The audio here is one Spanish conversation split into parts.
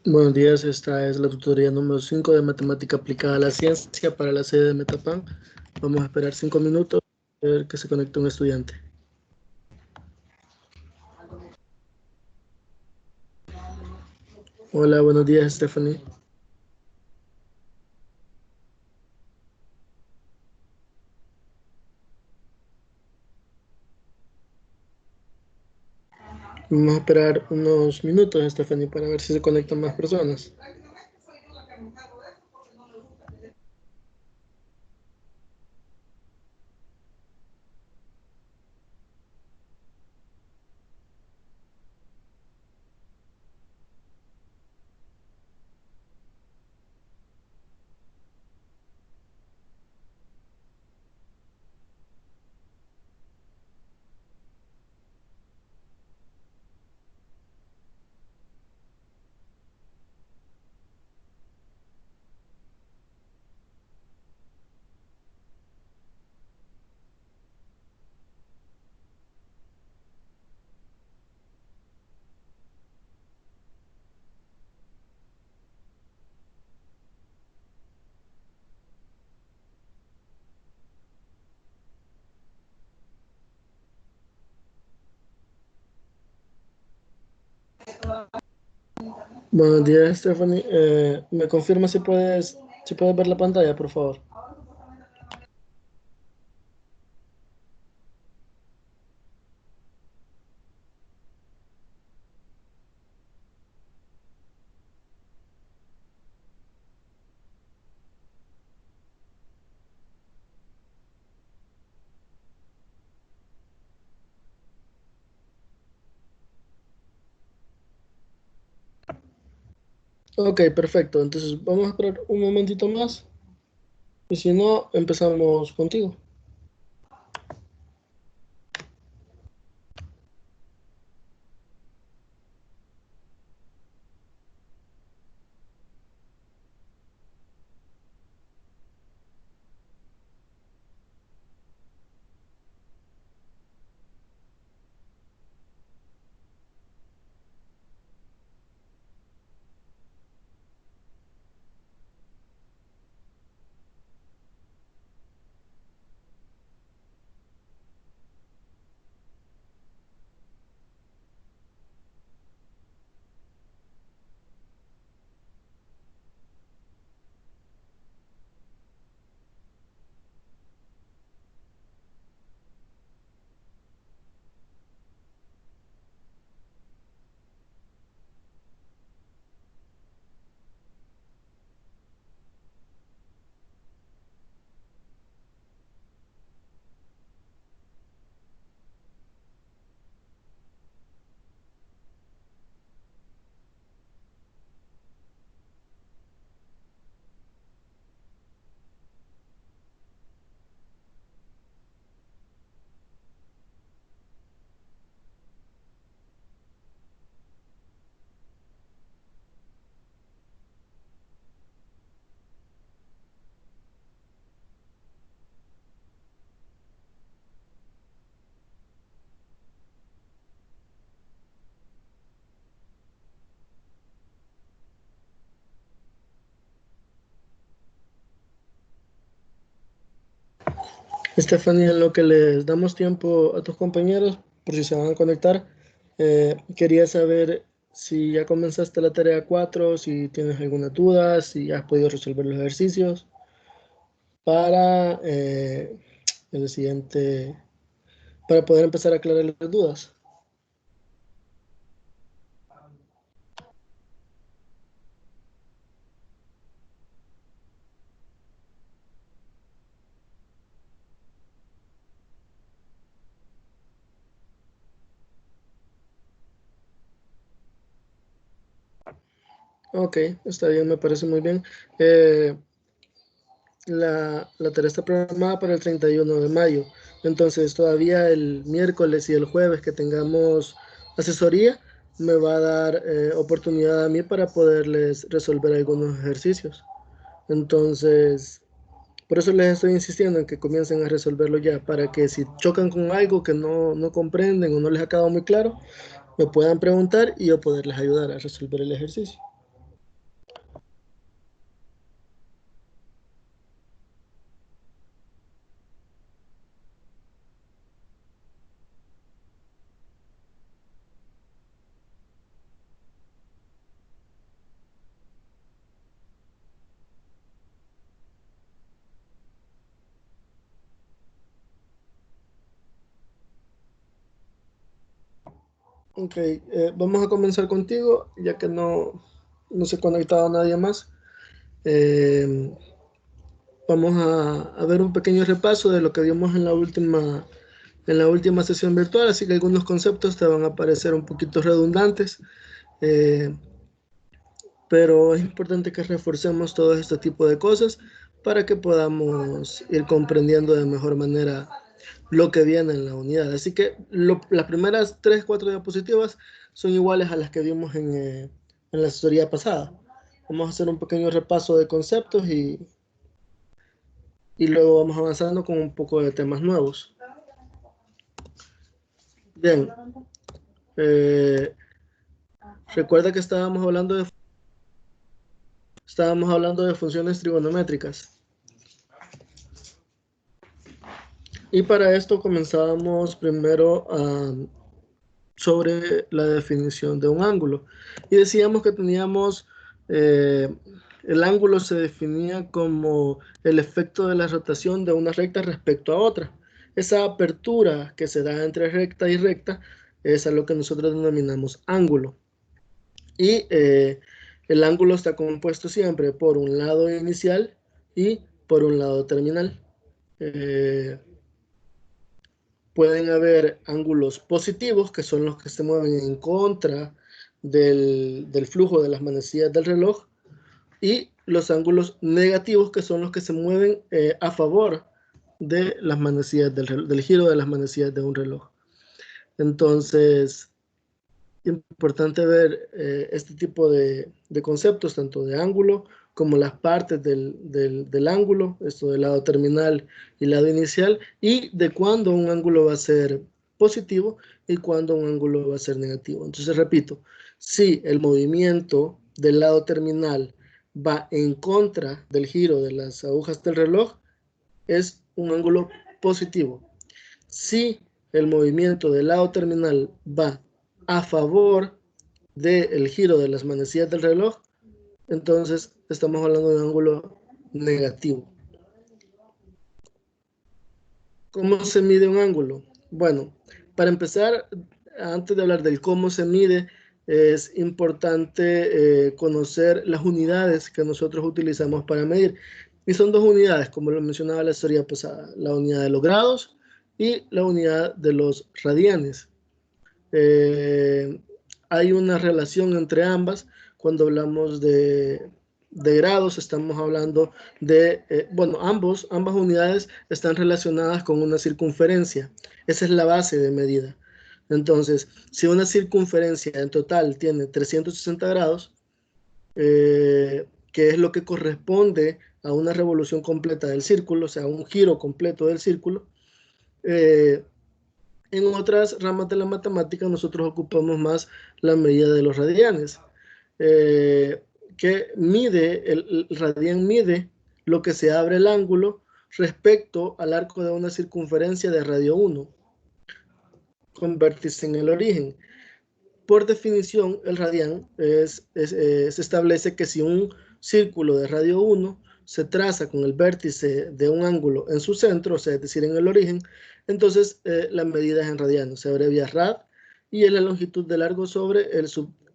Buenos días, esta es la tutoría número 5 de Matemática Aplicada a la Ciencia para la sede de Metapan. Vamos a esperar 5 minutos a ver que se conecte un estudiante. Hola, buenos días, Stephanie. Vamos a esperar unos minutos, Stephanie, para ver si se conectan más personas. Buenos días, Stephanie. ¿Me confirma si puedes ver la pantalla, por favor? Ok, perfecto. Entonces vamos a esperar un momentito más y si no, empezamos contigo. Estefanía, en lo que les damos tiempo a tus compañeros, por si se van a conectar, quería saber si ya comenzaste la tarea 4, si tienes alguna duda, si has podido resolver los ejercicios para el siguiente, para poder empezar a aclarar las dudas. Ok, está bien, me parece muy bien. Eh, la tarea está programada para el 31 de mayo, entonces todavía el miércoles y el jueves que tengamos asesoría, me va a dar oportunidad a mí para poderles resolver algunos ejercicios. Entonces, por eso les estoy insistiendo en que comiencen a resolverlo ya, para que si chocan con algo que no comprenden o no les ha quedado muy claro, me puedan preguntar y yo poderles ayudar a resolver el ejercicio. Ok, vamos a comenzar contigo, ya que no se ha conectado nadie más. Eh, Vamos a ver un pequeño repaso de lo que vimos en la última sesión virtual, así que algunos conceptos te van a parecer un poquito redundantes, eh, pero es importante que reforcemos todo este tipo de cosas para que podamos ir comprendiendo de mejor manera lo que viene en la unidad. Así que las primeras 3, 4 diapositivas son iguales a las que vimos en la asesoría pasada. Vamos a hacer un pequeño repaso de conceptos y luego vamos avanzando con un poco de temas nuevos. Bien, eh, recuerda que estábamos hablando de funciones trigonométricas. Y para esto comenzábamos primero sobre la definición de un ángulo. Y decíamos que teníamos, el ángulo se definía como el efecto de la rotación de una recta respecto a otra. Esa apertura que se da entre recta y recta es a lo que nosotros denominamos ángulo. Y el ángulo está compuesto siempre por un lado inicial y por un lado terminal. Eh, Pueden haber ángulos positivos, que son los que se mueven en contra del flujo de las manecillas del reloj, y los ángulos negativos, que son los que se mueven a favor de las manecillas del giro de las manecillas de un reloj. Entonces, importante ver este tipo de conceptos, tanto de ángulo como las partes del ángulo, esto del lado terminal y lado inicial, y de cuándo un ángulo va a ser positivo y cuándo un ángulo va a ser negativo. Entonces, repito, si el movimiento del lado terminal va en contra del giro de las agujas del reloj, es un ángulo positivo. Si el movimiento del lado terminal va a favor del giro de las manecillas del reloj, entonces estamos hablando de un ángulo negativo. ¿Cómo se mide un ángulo? Bueno, para empezar, antes de hablar del cómo se mide, es importante conocer las unidades que nosotros utilizamos para medir. Y son dos unidades, como lo mencionaba la historia pasada, la unidad de los grados y la unidad de los radianes. Eh, Hay una relación entre ambas. Cuando hablamos de grados, estamos hablando de, bueno, ambas unidades están relacionadas con una circunferencia. Esa es la base de medida. Entonces, si una circunferencia en total tiene 360 grados, que es lo que corresponde a una revolución completa del círculo, o sea, un giro completo del círculo, eh, en otras ramas de la matemática nosotros ocupamos más la medida de los radianes, eh, que mide, el radián mide lo que se abre el ángulo respecto al arco de una circunferencia de radio 1, con vértice en el origen. Por definición, el radián se establece que si un círculo de radio 1 se traza con el vértice de un ángulo en su centro, o sea, es decir, en el origen, entonces la medida es en radianos, se abrevia rad y es la longitud de largo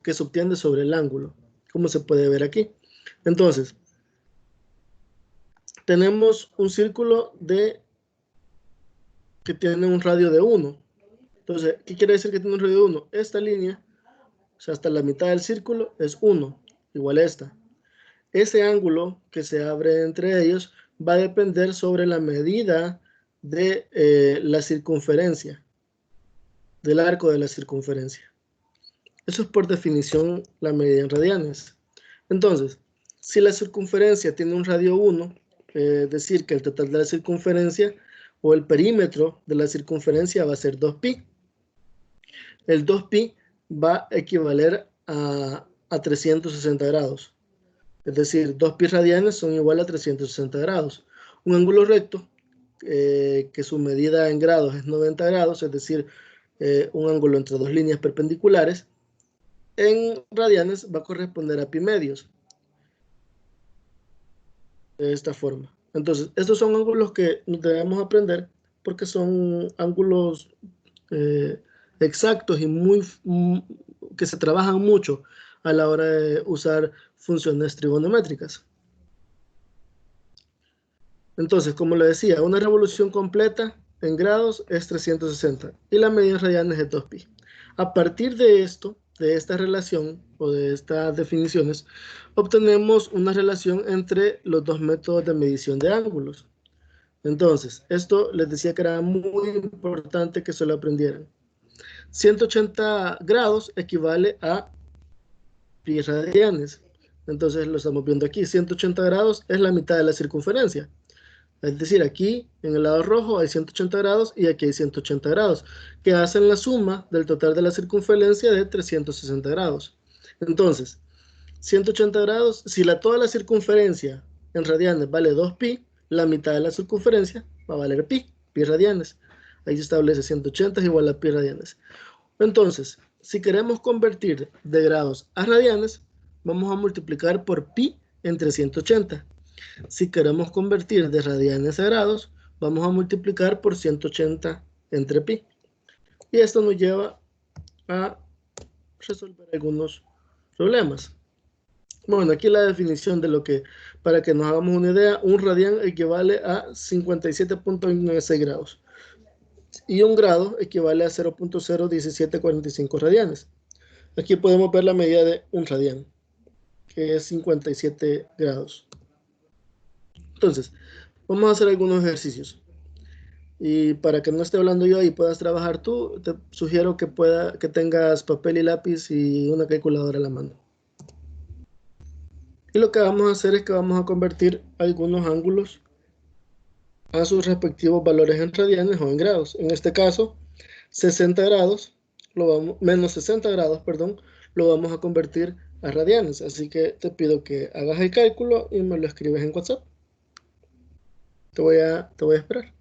que subtiende sobre el ángulo, como se puede ver aquí. Entonces, tenemos un círculo que tiene un radio de 1. Entonces, ¿qué quiere decir que tiene un radio de 1? Esta línea, o sea, hasta la mitad del círculo es 1, igual a esta. Ese ángulo que se abre entre ellos va a depender sobre la medida de la circunferencia, del arco de la circunferencia. Eso es por definición la medida en radianes. Entonces, si la circunferencia tiene un radio 1, es decir, que el total de la circunferencia o el perímetro de la circunferencia va a ser 2pi. El 2pi va a equivaler a 360 grados. Es decir, 2pi radianes son igual a 360 grados. Un ángulo recto, que su medida en grados es 90 grados, es decir, un ángulo entre dos líneas perpendiculares, en radianes va a corresponder a pi medios, de esta forma. Entonces, estos son ángulos que debemos aprender porque son ángulos eh, exactos y que se trabajan mucho a la hora de usar funciones trigonométricas. Entonces, como le decía, una revolución completa en grados es 360 y la medida en radianes es 2pi. A partir de esto, de esta relación o de estas definiciones, obtenemos una relación entre los dos métodos de medición de ángulos. Entonces, esto les decía que era muy importante que se lo aprendieran. 180 grados equivale a pi radianes. Entonces lo estamos viendo aquí. 180 grados es la mitad de la circunferencia. Es decir, aquí en el lado rojo hay 180 grados y aquí hay 180 grados, que hacen la suma del total de la circunferencia de 360 grados. Entonces, 180 grados, si toda la circunferencia en radianes vale 2pi, la mitad de la circunferencia va a valer pi radianes. Ahí se establece 180 es igual a pi radianes. Entonces, si queremos convertir de grados a radianes, vamos a multiplicar por pi entre 180. Si queremos convertir de radianes a grados, vamos a multiplicar por 180 entre pi. Y esto nos lleva a resolver algunos problemas. Bueno, aquí la definición de lo que, para que nos hagamos una idea, un radián equivale a 57.96 grados. Y un grado equivale a 0.01745 radianes. Aquí podemos ver la medida de un radián, que es 57 grados. Entonces, vamos a hacer algunos ejercicios. Y para que no esté hablando yo y puedas trabajar tú, te sugiero que tengas papel y lápiz y una calculadora a la mano. Y lo que vamos a hacer es que vamos a convertir algunos ángulos a sus respectivos valores en radianes o en grados. En este caso, 60 grados, menos 60 grados, perdón, lo vamos a convertir a radianes. Así que te pido que hagas el cálculo y me lo escribes en WhatsApp. Te voy a esperar.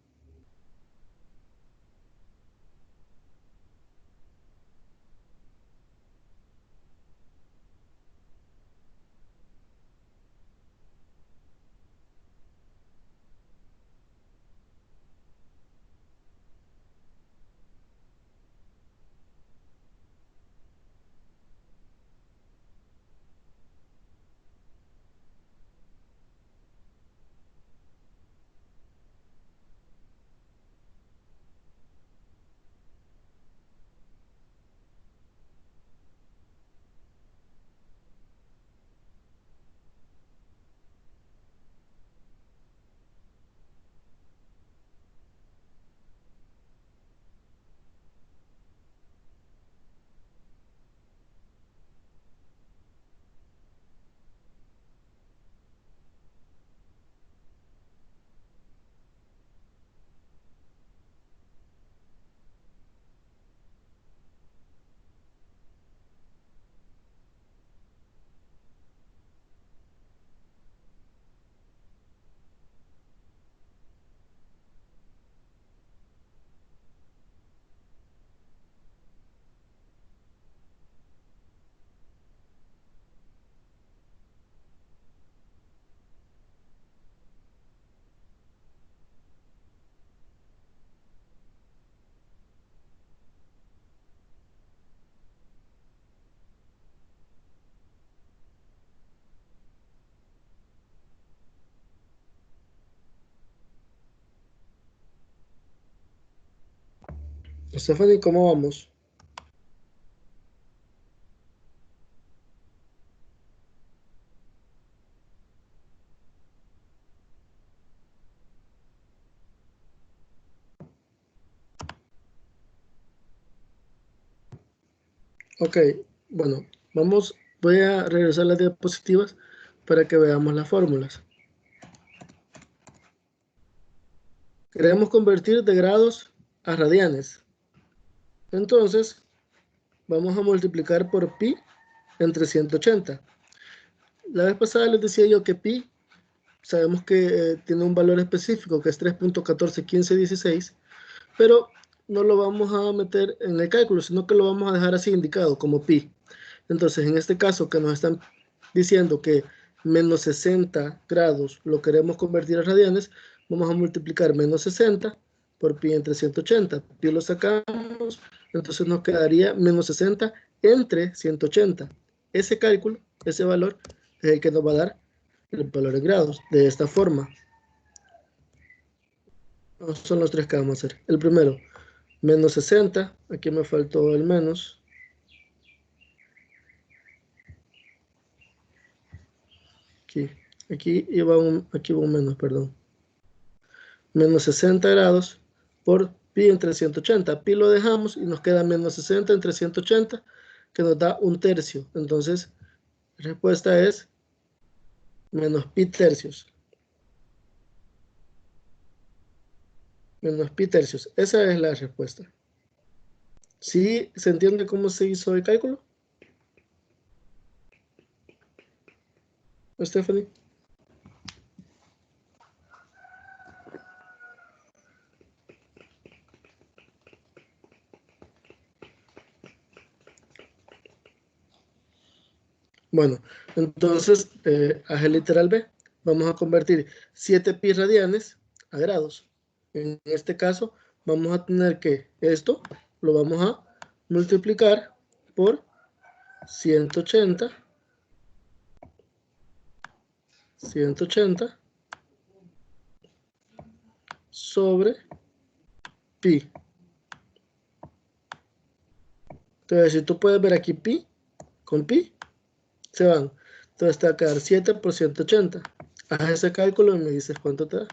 Stephanie, ¿cómo vamos? Ok, bueno, voy a regresar las diapositivas para que veamos las fórmulas. Queremos convertir de grados a radianes. Entonces, vamos a multiplicar por pi entre 180. La vez pasada les decía yo que pi, sabemos que tiene un valor específico que es 3.141516, pero no lo vamos a meter en el cálculo, sino que lo vamos a dejar así indicado como pi. Entonces, en este caso que nos están diciendo que menos 60 grados lo queremos convertir a radianes, vamos a multiplicar menos 60 por pi entre 180. Pi lo sacamos, Entonces nos quedaría menos 60 entre 180. Ese cálculo, ese valor, es el que nos va a dar el valor en grados. De esta forma, son los tres que vamos a hacer. El primero, menos 60. Aquí me faltó el menos. Aquí iba un menos, perdón. Menos 60 grados por pi entre 180. Pi lo dejamos y nos queda menos 60 entre 180, que nos da un tercio. Entonces, la respuesta es menos pi tercios. Menos pi tercios. Esa es la respuesta. ¿Sí se entiende cómo se hizo el cálculo, Stephanie? Bueno, entonces, haz el literal B. Vamos a convertir 7 pi radianes a grados. En este caso, vamos a tener que esto lo vamos a multiplicar por 180 sobre pi. Entonces, si tú puedes ver aquí pi, con pi, se van. Entonces te va a quedar 7 por 180. Haz ese cálculo y me dices cuánto te da.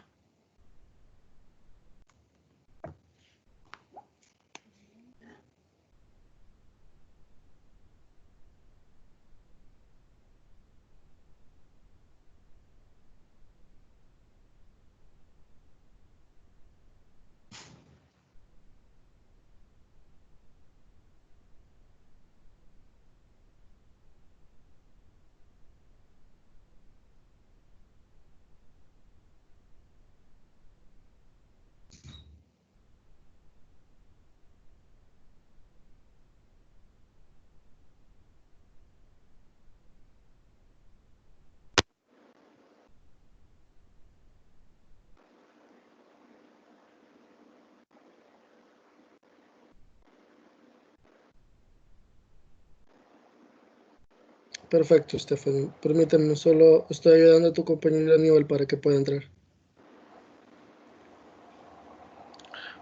Perfecto, Stephanie. Permíteme, solo estoy ayudando a tu compañero Aníbal para que pueda entrar.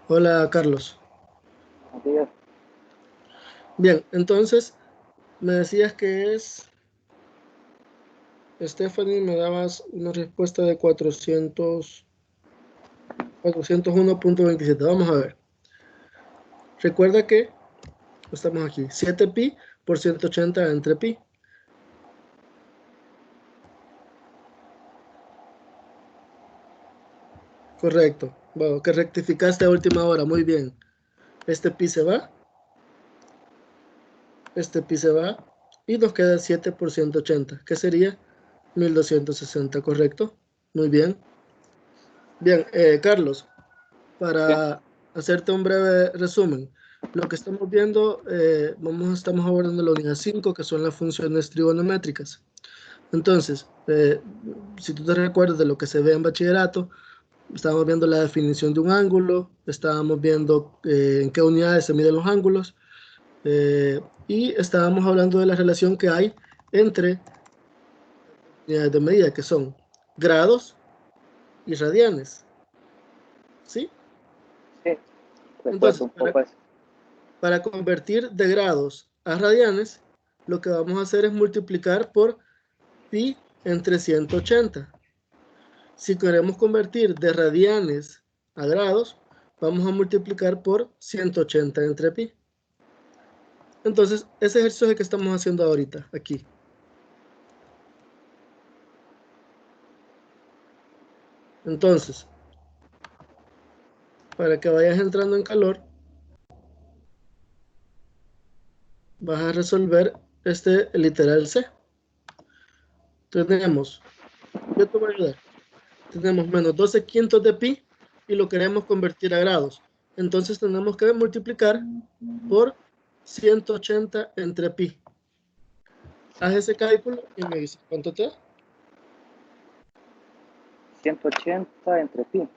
Hola, Carlos. Días. Bien, entonces, me decías que es... Stephanie, me dabas una respuesta de 401.27. Vamos a ver. Recuerda que estamos aquí. 7 pi por 180 entre pi. Correcto. Bueno, que rectificaste a última hora. Muy bien. Este pi se va. Este pi se va. Y nos queda 7 por 180, que sería 1260, ¿correcto? Muy bien. Bien, Carlos, ¿Qué? para hacerte un breve resumen, lo que estamos viendo, estamos abordando la unidad 5, que son las funciones trigonométricas. Entonces, si tú te recuerdas de lo que se ve en bachillerato, estábamos viendo la definición de un ángulo, estábamos viendo en qué unidades se miden los ángulos, y estábamos hablando de la relación que hay entre unidades de medida, que son grados y radianes, ¿sí? Sí, recuerdo Entonces, un poco eso. para convertir de grados a radianes, lo que vamos a hacer es multiplicar por pi entre 180. Si queremos convertir de radianes a grados, vamos a multiplicar por 180 entre pi. Entonces, ese ejercicio es el que estamos haciendo ahorita, aquí. Entonces, para que vayas entrando en calor, vas a resolver este literal C. Tenemos, yo te voy a ayudar. Tenemos menos 12 quintos de pi y lo queremos convertir a grados. Entonces tenemos que multiplicar por 180 entre pi. Haz ese cálculo y me dices cuánto te da. 180 entre pi.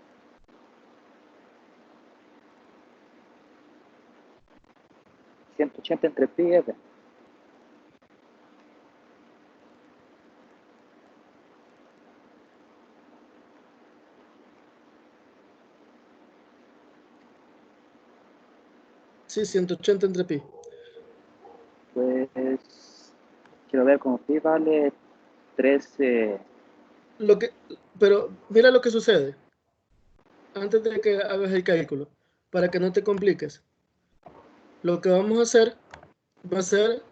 180 entre pi es. Sí, 180 entre pi. Pues quiero ver como pi vale 13. Pero mira lo que sucede antes de que hagas el cálculo, para que no te compliques. Lo que vamos a hacer va a ser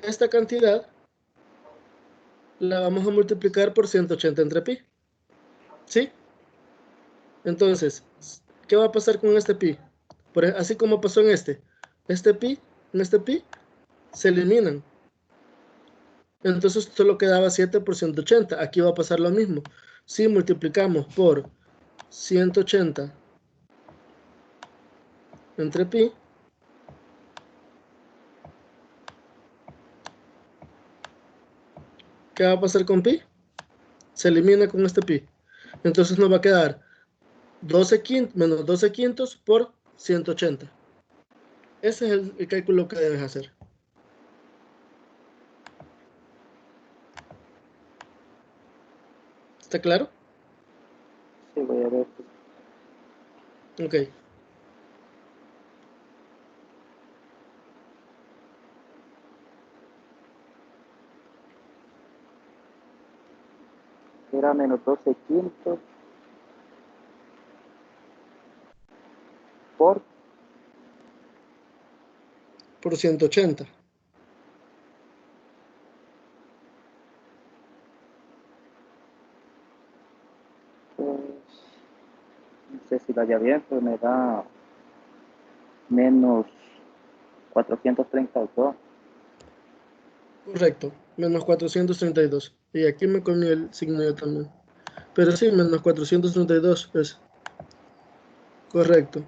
esta cantidad, la vamos a multiplicar por 180 entre pi. ¿Sí? Entonces, ¿qué va a pasar con este pi? Así como pasó en en este pi, se eliminan. Entonces solo quedaba 7 por 180. Aquí va a pasar lo mismo. Si multiplicamos por 180 entre pi, ¿qué va a pasar con pi? Se elimina con este pi. Entonces nos va a quedar 12 quintos menos 12 quintos por 180. Ese es el cálculo que debes hacer. ¿Está claro? Sí, voy a ver. Ok. Era menos 12 quintos por Por 180. pues, no sé si vaya bien, pero me da menos 432. Correcto. Menos 432. Y aquí me comí el signo yo también. Pero sí, menos 432 es correcto.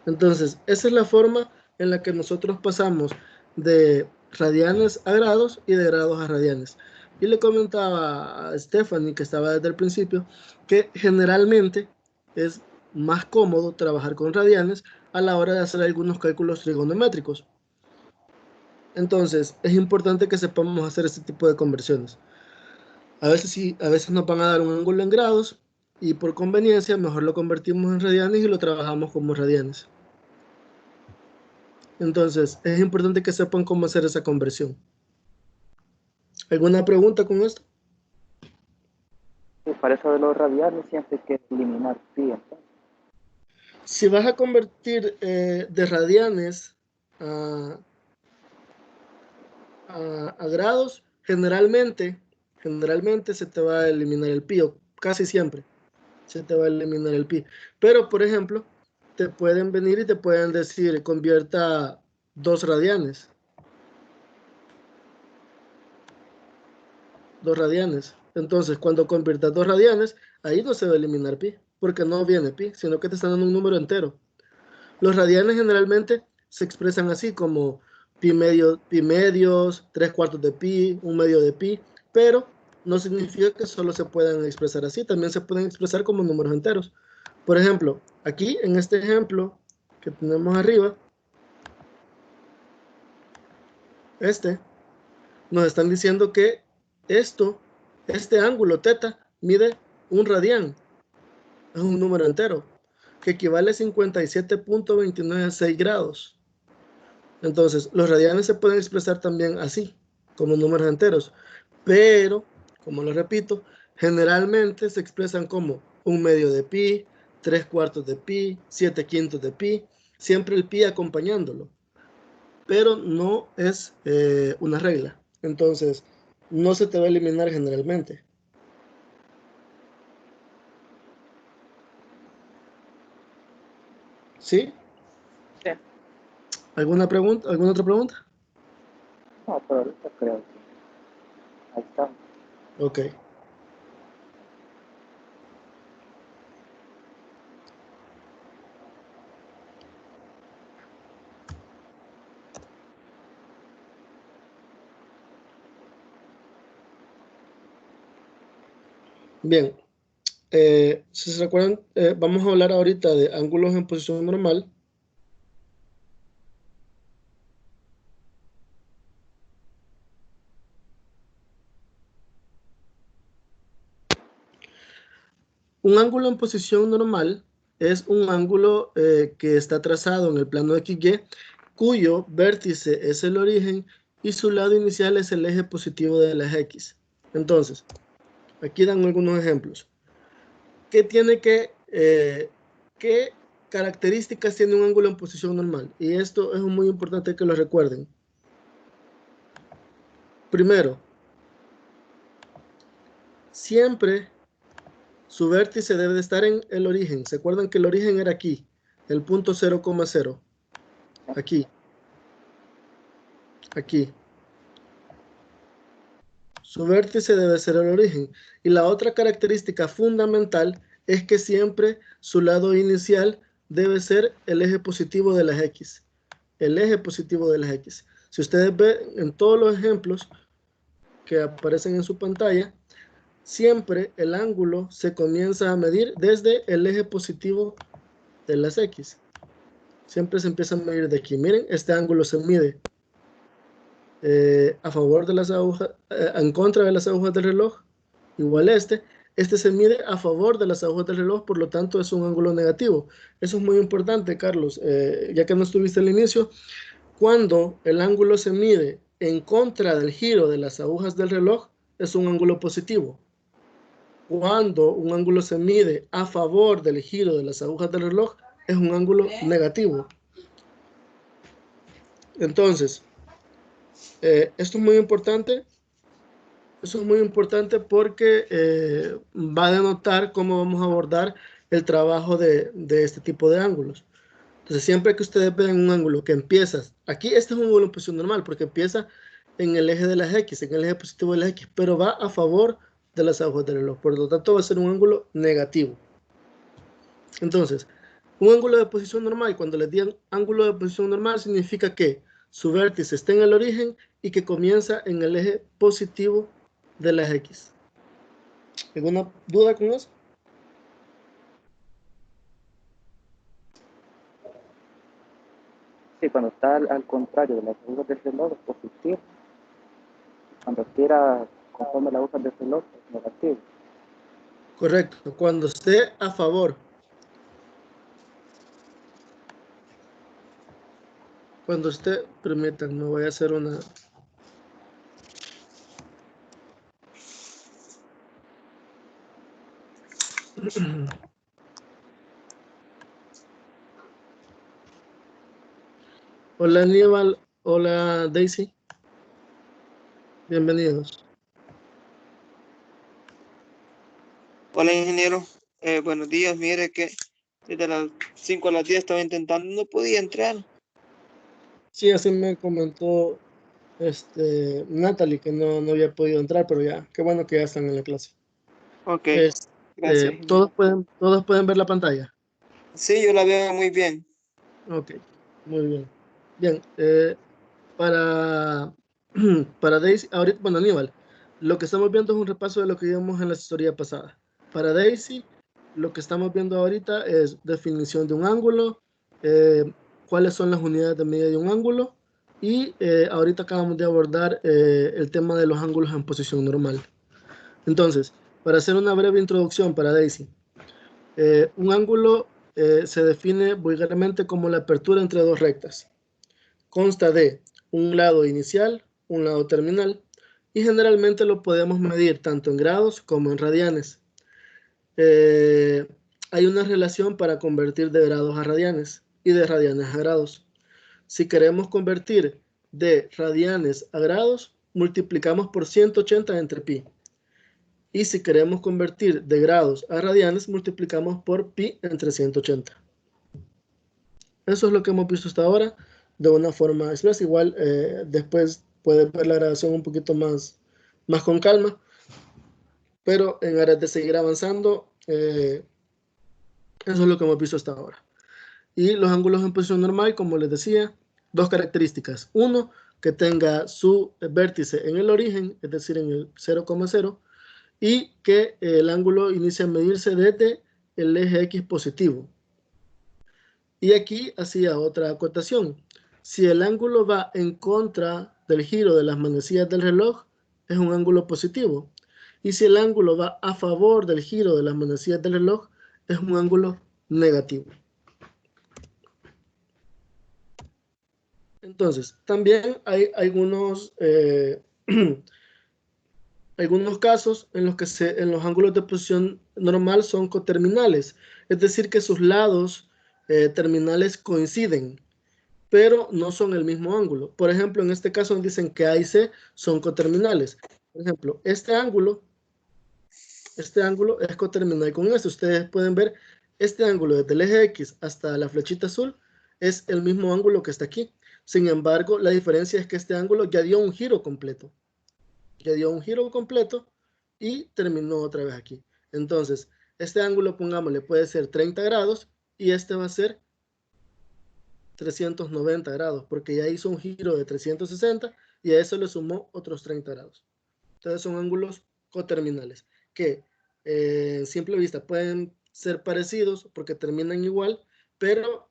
Entonces, esa es la forma en la que nosotros pasamos de radianes a grados y de grados a radianes. Y le comentaba a Stephanie, que estaba desde el principio, que generalmente es más cómodo trabajar con radianes a la hora de hacer algunos cálculos trigonométricos. Entonces, es importante que sepamos hacer este tipo de conversiones. A veces sí, a veces nos van a dar un ángulo en grados y por conveniencia mejor lo convertimos en radianes y lo trabajamos como radianes. Entonces, es importante que sepan cómo hacer esa conversión. ¿Alguna pregunta con esto? Y para eso de los radianes siempre hay que eliminar pi. Entonces, Si vas a convertir de radianes a, a grados, generalmente se te va a eliminar el pi, o casi siempre se te va a eliminar el pi. Pero, por ejemplo, te pueden venir y te pueden decir, convierta 2 radianes. 2 radianes. Entonces, cuando conviertas 2 radianes, ahí no se va a eliminar pi, porque no viene pi, sino que te están dando un número entero. Los radianes generalmente se expresan así como pi medios, 3/4 de pi, 1/2 de pi, pero no significa que solo se puedan expresar así, también se pueden expresar como números enteros. Por ejemplo, aquí en este ejemplo que tenemos arriba, nos están diciendo que este ángulo teta mide 1 radián, es un número entero, que equivale a 57.296 grados. Entonces, los radianes se pueden expresar también así, como números enteros, pero, como lo repito, generalmente se expresan como 1/2 de pi, 3/4 de pi, 7/5 de pi, siempre el pi acompañándolo, pero no es una regla. Entonces, no se te va a eliminar generalmente. ¿Sí? sí. ¿Alguna pregunta? ¿Alguna otra pregunta? No, pero ahorita creo que ahí está. Ok. Bien. Si se recuerdan, vamos a hablar ahorita de ángulos en posición normal. Un ángulo en posición normal es un ángulo que está trazado en el plano XY, cuyo vértice es el origen y su lado inicial es el eje positivo de las X. Entonces, aquí dan algunos ejemplos. ¿Qué características tiene un ángulo en posición normal? Y esto es muy importante que lo recuerden. Primero, siempre su vértice debe de estar en el origen. ¿Se acuerdan que el origen era aquí? El punto 0,0. Aquí. Aquí. Su vértice debe ser el origen. Y la otra característica fundamental es que siempre su lado inicial debe ser el eje positivo de las X. El eje positivo de las X. Si ustedes ven en todos los ejemplos que aparecen en su pantalla, siempre el ángulo se comienza a medir desde el eje positivo de las X. Siempre se empieza a medir de aquí. Miren, este ángulo se mide a favor de las agujas, en contra de las agujas del reloj, igual este se mide a favor de las agujas del reloj, por lo tanto es un ángulo negativo. Eso es muy importante, Carlos, ya que no estuviste al inicio. Cuando el ángulo se mide en contra del giro de las agujas del reloj, es un ángulo positivo. Cuando un ángulo se mide a favor del giro de las agujas del reloj, es un ángulo negativo. Entonces, esto es muy importante. Eso es muy importante porque va a denotar cómo vamos a abordar el trabajo de este tipo de ángulos. Entonces, siempre que ustedes vean un ángulo que empieza, aquí este es un ángulo en posición normal porque empieza en el eje de las X, en el eje positivo de las X, pero va a favor de las agujas del reloj. Por lo tanto, va a ser un ángulo negativo. Entonces, un ángulo de posición normal, cuando les digan ángulo de posición normal, significa que su vértice está en el origen y que comienza en el eje positivo de las X. ¿Alguna duda con eso? Sí, cuando está al contrario de las agujas del reloj es positivo. Cuando gira conforme las agujas del reloj es negativo. Correcto. Cuando esté a favor. Cuando esté, permítanme, voy a hacer una... Hola Aníbal, hola Daisy. Bienvenidos. Hola ingeniero, buenos días. Mire que desde las 5 a las 10 estaba intentando, no podía entrar. Sí, así me comentó Natalie que no había podido entrar, pero ya, qué bueno que ya están en la clase. Ok, gracias. ¿Todos pueden ver la pantalla? Sí, yo la veo muy bien. Ok, muy bien. Bien, para Daisy, ahorita, bueno, Aníbal, lo que estamos viendo es un repaso de lo que vimos en la asesoría pasada. Para Daisy, lo que estamos viendo ahorita es definición de un ángulo, cuáles son las unidades de medida de un ángulo, y ahorita acabamos de abordar el tema de los ángulos en posición normal. Entonces, para hacer una breve introducción para Daisy, un ángulo se define vulgarmente como la apertura entre dos rectas. Consta de un lado inicial, un lado terminal, y generalmente lo podemos medir tanto en grados como en radianes. Hay una relación para convertir de grados a radianes y de radianes a grados. Si queremos convertir de radianes a grados, multiplicamos por 180 entre pi. Y si queremos convertir de grados a radianes, multiplicamos por pi entre 180. Eso es lo que hemos visto hasta ahora de una forma expresa. Igual después puedes ver la grabación un poquito más con calma. Pero en aras de seguir avanzando, eso es lo que hemos visto hasta ahora. Y los ángulos en posición normal, como les decía, dos características. Uno, que tenga su vértice en el origen, es decir, en el 0,0, y que el ángulo inicie a medirse desde el eje X positivo. Y aquí hacía otra acotación. Si el ángulo va en contra del giro de las manecillas del reloj, es un ángulo positivo. Y si el ángulo va a favor del giro de las manecillas del reloj, es un ángulo negativo. Entonces, también hay algunos casos en los que en los ángulos de posición normal son coterminales, es decir, que sus lados terminales coinciden, pero no son el mismo ángulo. Por ejemplo, en este caso nos dicen que A y C son coterminales. Por ejemplo, este ángulo es coterminal con este. Ustedes pueden ver este ángulo desde el eje X hasta la flechita azul es el mismo ángulo que está aquí. Sin embargo, la diferencia es que este ángulo ya dio un giro completo. Ya dio un giro completo y terminó otra vez aquí. Entonces, este ángulo, pongámosle, puede ser 30 grados y este va a ser 390 grados, porque ya hizo un giro de 360 y a eso le sumó otros 30 grados. Entonces son ángulos coterminales que en simple vista pueden ser parecidos porque terminan igual, pero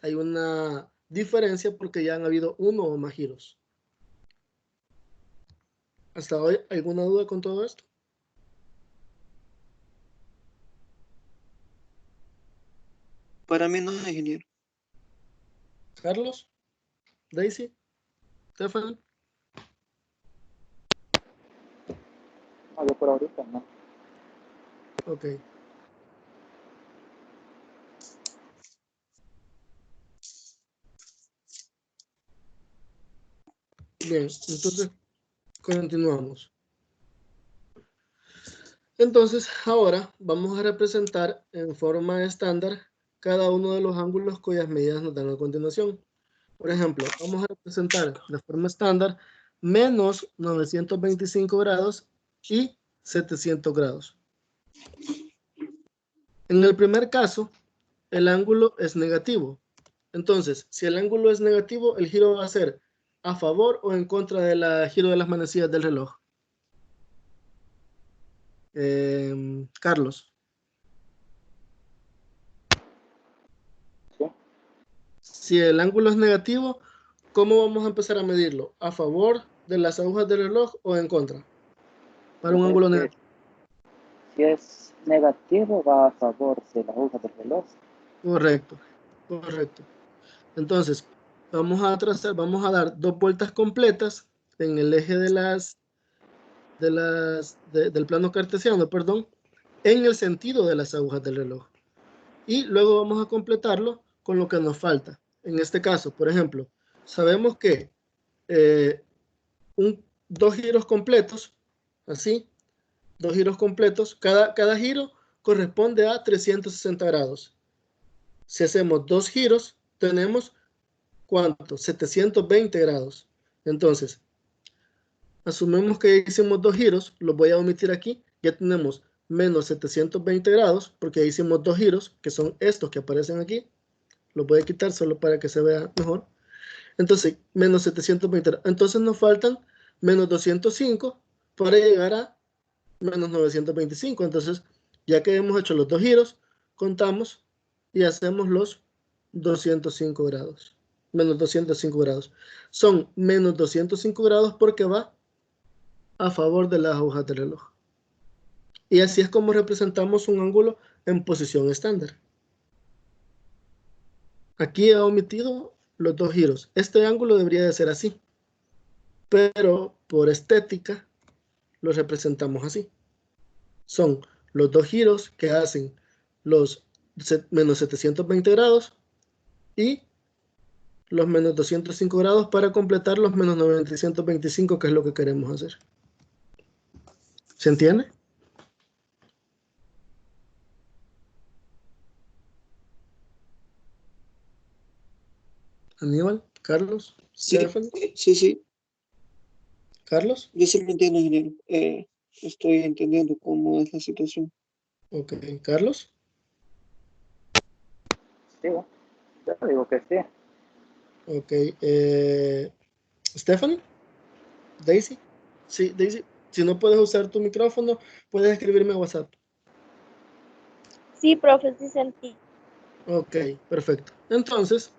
hay una diferencia porque ya han habido uno o más giros. ¿Hasta hoy alguna duda con todo esto? Para mí no es ingeniero. Carlos, Daisy, Stephanie. No, yo por ahorita no. Ok. Bien, entonces continuamos. Entonces, ahora vamos a representar en forma estándar cada uno de los ángulos cuyas medidas nos dan a continuación. Por ejemplo, vamos a representar de forma estándar menos 925 grados y 700 grados. En el primer caso, el ángulo es negativo. Entonces, si el ángulo es negativo, el giro va a ser a favor o en contra del giro de las manecillas del reloj. Carlos. ¿Sí? Si el ángulo es negativo, ¿cómo vamos a empezar a medirlo? ¿A favor de las agujas del reloj o en contra? Para un ángulo negativo. Si es negativo, va a favor de la aguja del reloj. Correcto, correcto. Entonces, vamos a dar 2 vueltas completas en el eje del plano cartesiano, perdón, en el sentido de las agujas del reloj. Y luego vamos a completarlo con lo que nos falta. En este caso, por ejemplo, sabemos que 2 giros completos, así, 2 giros completos, cada giro corresponde a 360 grados. Si hacemos 2 giros, tenemos ¿cuánto? 720 grados. Entonces, asumimos que hicimos 2 giros, los voy a omitir aquí, ya tenemos menos 720 grados, porque hicimos 2 giros, que son estos que aparecen aquí, los voy a quitar solo para que se vea mejor. Entonces, menos 720, entonces nos faltan menos 205 para llegar a menos 925. Entonces, ya que hemos hecho los 2 giros, contamos y hacemos los 205 grados. Menos 205 grados. Son menos 205 grados porque va a favor de las agujas del reloj. Y así es como representamos un ángulo en posición estándar. Aquí he omitido los 2 giros. Este ángulo debería de ser así, pero por estética lo representamos así. Son los 2 giros que hacen los menos 720 grados y los menos 205 grados para completar los menos 925, que es lo que queremos hacer. ¿Se entiende? Aníbal, Carlos, Sí, Stephanie, sí. Carlos. Yo sí me entiendo, ingeniero. Estoy entendiendo cómo es la situación. Ok, Carlos. Sí, yo digo que sí. Ok, Stephanie, Daisy. Sí, Daisy, si no puedes usar tu micrófono, puedes escribirme a WhatsApp. Sí, profe, sí sentí. Ok, perfecto. Entonces,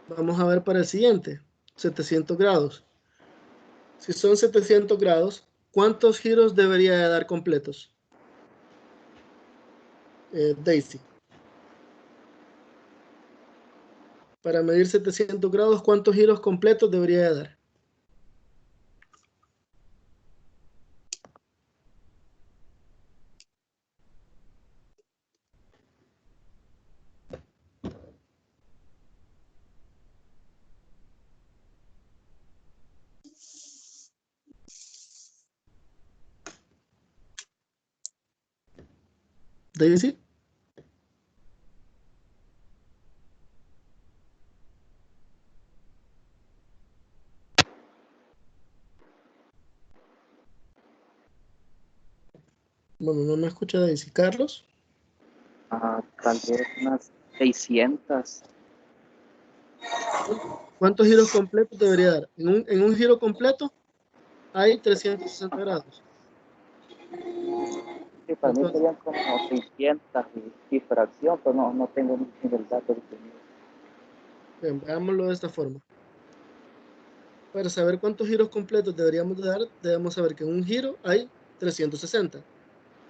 vamos a ver para el siguiente, 700 grados. Si son 700 grados, ¿cuántos giros debería de dar completos? Daisy. Para medir 700 grados, ¿cuántos giros completos debería de dar? Daisy. Bueno, no me escucha Daisy. Carlos. Tal vez unas 600. ¿Cuántos giros completos debería dar? En un giro completo hay 360 grados. Sí, para mí Entonces, serían como 600 y fracción, pero no tengo ni el dato disponible. bien, veámoslo de esta forma. Para saber cuántos giros completos deberíamos de dar, debemos saber que en un giro hay 360.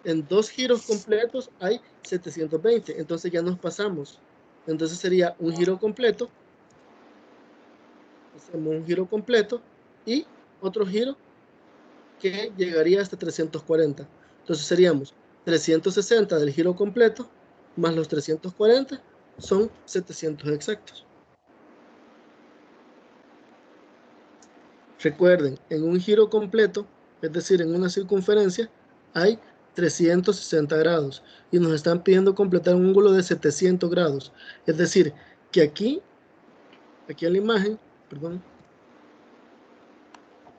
En 2 giros completos hay 720. Entonces ya nos pasamos. Entonces sería un giro completo. Hacemos un giro completo y otro giro que llegaría hasta 340. Entonces seríamos 360 del giro completo más los 340 son 700 exactos. Recuerden, en un giro completo, es decir, en una circunferencia, hay 360 grados y nos están pidiendo completar un ángulo de 700 grados. Es decir, que aquí en la imagen, perdón,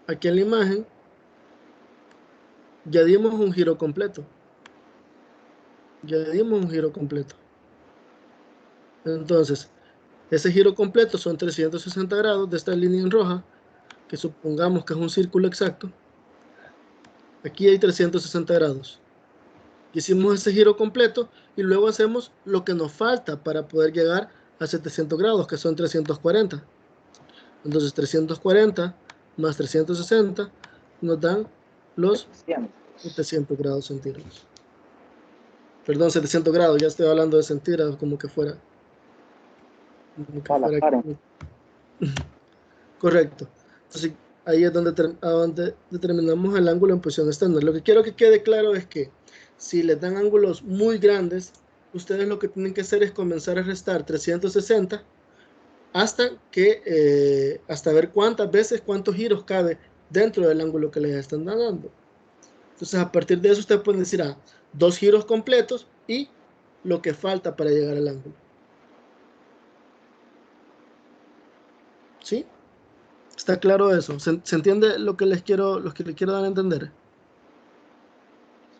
aquí en la imagen ya dimos un giro completo. Ya dimos un giro completo. Entonces, ese giro completo son 360 grados de esta línea en roja, que supongamos que es un círculo exacto. Aquí hay 360 grados. Hicimos ese giro completo y luego hacemos lo que nos falta para poder llegar a 700 grados, que son 340. Entonces 340 más 360 nos dan los 700 grados centígrados. Perdón, 700 grados, ya estoy hablando de centígrados como que fuera. Correcto. Entonces ahí es donde determinamos el ángulo en posición estándar. Lo que quiero que quede claro es que si les dan ángulos muy grandes, ustedes lo que tienen que hacer es comenzar a restar 360 hasta ver cuántos giros cabe dentro del ángulo que les están dando. Entonces a partir de eso ustedes pueden decir 2 giros completos y lo que falta para llegar al ángulo. ¿Sí? ¿Está claro eso? ¿Se entiende lo que les quiero dar a entender?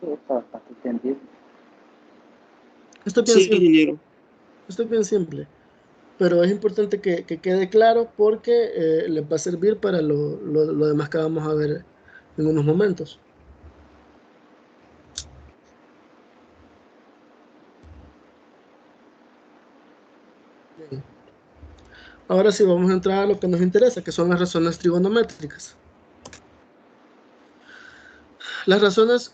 Sí, está bastante entendible. Esto es bien simple, pero es importante que quede claro porque les va a servir para lo demás que vamos a ver en unos momentos. Bien. Ahora sí vamos a entrar a lo que nos interesa, que son las razones trigonométricas. Las razones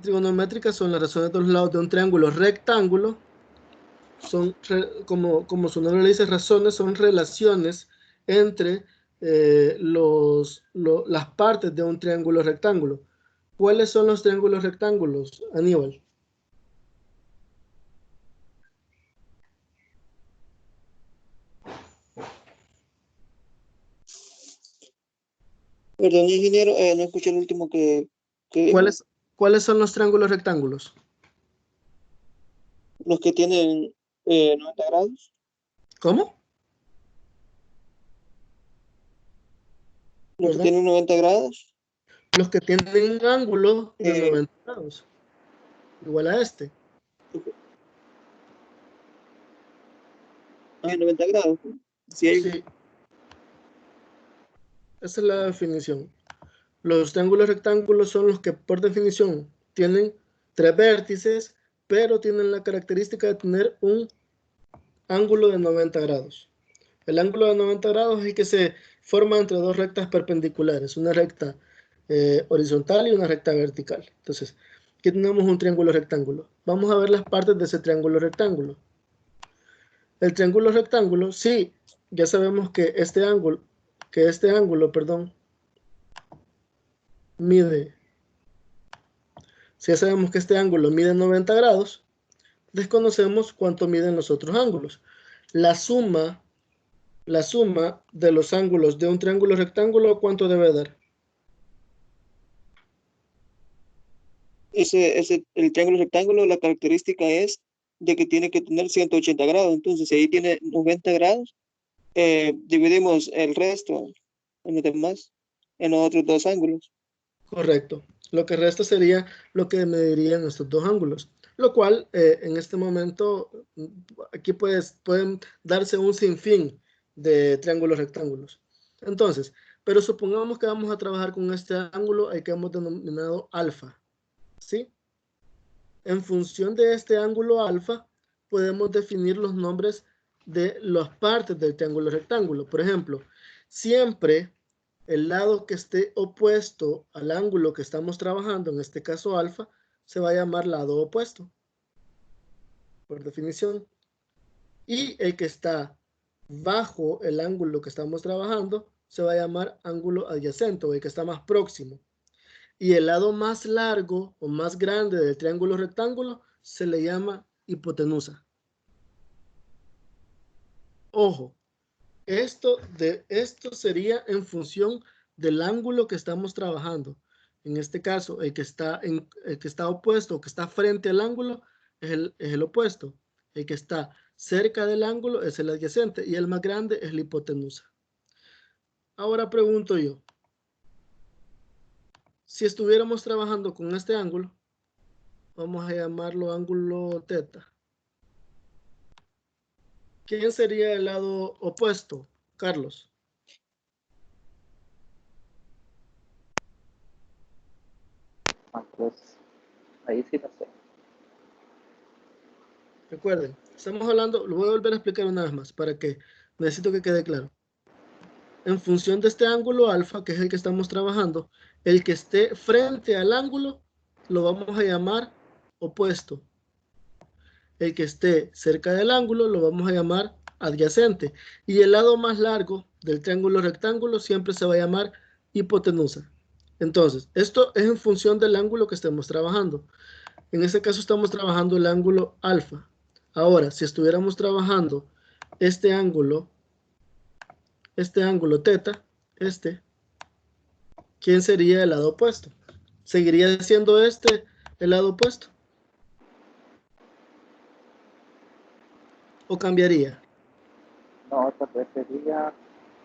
trigonométricas son las razones de los lados de un triángulo rectángulo. Son, como su nombre le dice, razones, son relaciones entre las partes de un triángulo rectángulo. ¿Cuáles son los triángulos rectángulos, Aníbal? Perdón, ingeniero, no escuché el último que dijo. ¿Cuáles son los triángulos rectángulos? Los que tienen 90 grados. ¿Cómo? Los que ¿Verdad? tienen 90 grados. Los que tienen un ángulo de 90 grados. Igual a este. 90 grados. Sí. Esa es la definición. Los triángulos rectángulos son los que por definición tienen 3 vértices, pero tienen la característica de tener un ángulo de 90 grados. El ángulo de 90 grados es el que se forma entre dos rectas perpendiculares, una recta horizontal y una recta vertical. Entonces, aquí tenemos un triángulo rectángulo. Vamos a ver las partes de ese triángulo rectángulo. El triángulo rectángulo, sí, ya sabemos que este ángulo, perdón, mide, si ya sabemos que este ángulo mide 90 grados, desconocemos cuánto miden los otros ángulos. La suma de los ángulos de un triángulo rectángulo, ¿cuánto debe dar? El triángulo rectángulo, la característica es de que tiene que tener 180 grados. Entonces, si ahí tiene 90 grados, dividimos el resto en los demás, en los otros dos ángulos. Correcto. Lo que resta sería lo que medirían estos dos ángulos. Lo cual, en este momento, aquí pueden darse un sinfín de triángulos rectángulos. Entonces, pero supongamos que vamos a trabajar con este ángulo al que hemos denominado alfa. ¿Sí? En función de este ángulo alfa, podemos definir los nombres de las partes del triángulo rectángulo. Por ejemplo, siempre el lado que esté opuesto al ángulo que estamos trabajando, en este caso alfa, se va a llamar lado opuesto, por definición. Y el que está bajo el ángulo que estamos trabajando se va a llamar ángulo adyacente, o el que está más próximo. Y el lado más largo o más grande del triángulo rectángulo se le llama hipotenusa. Ojo, esto sería en función del ángulo que estamos trabajando. En este caso, el que está opuesto o que está frente al ángulo es el opuesto. El que está cerca del ángulo es el adyacente y el más grande es la hipotenusa. Ahora pregunto yo, si estuviéramos trabajando con este ángulo, vamos a llamarlo ángulo teta. ¿Quién sería el lado opuesto, Carlos? Pues ahí sí no sé. Recuerden, estamos hablando, lo voy a volver a explicar una vez más para que necesito que quede claro. En función de este ángulo alfa, que es el que estamos trabajando, el que esté frente al ángulo lo vamos a llamar opuesto. El que esté cerca del ángulo lo vamos a llamar adyacente. Y el lado más largo del triángulo rectángulo siempre se va a llamar hipotenusa. Entonces, esto es en función del ángulo que estemos trabajando. En este caso estamos trabajando el ángulo alfa. Ahora, si estuviéramos trabajando este ángulo teta, ¿quién sería el lado opuesto? ¿Seguiría siendo este el lado opuesto? ¿O cambiaría? No, otra vez sería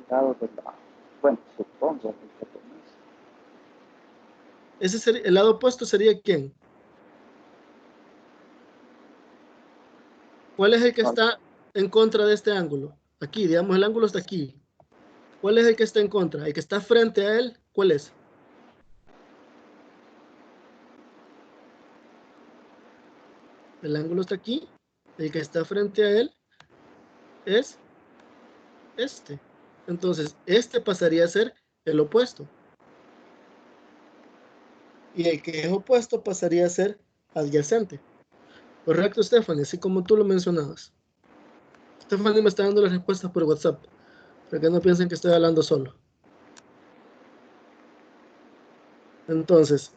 lado de la, bueno, supongo que Ese sería, el lado opuesto sería ¿quién? ¿Cuál es el que está en contra de este ángulo? Aquí, digamos, el ángulo está aquí. ¿Cuál es el que está en contra? El que está frente a él, ¿cuál es? El ángulo está aquí. El que está frente a él es este. Entonces, este pasaría a ser el opuesto. Y el que es opuesto pasaría a ser adyacente. Correcto, Stephanie, así como tú lo mencionabas. Stephanie me está dando las respuestas por WhatsApp, para que no piensen que estoy hablando solo. Entonces,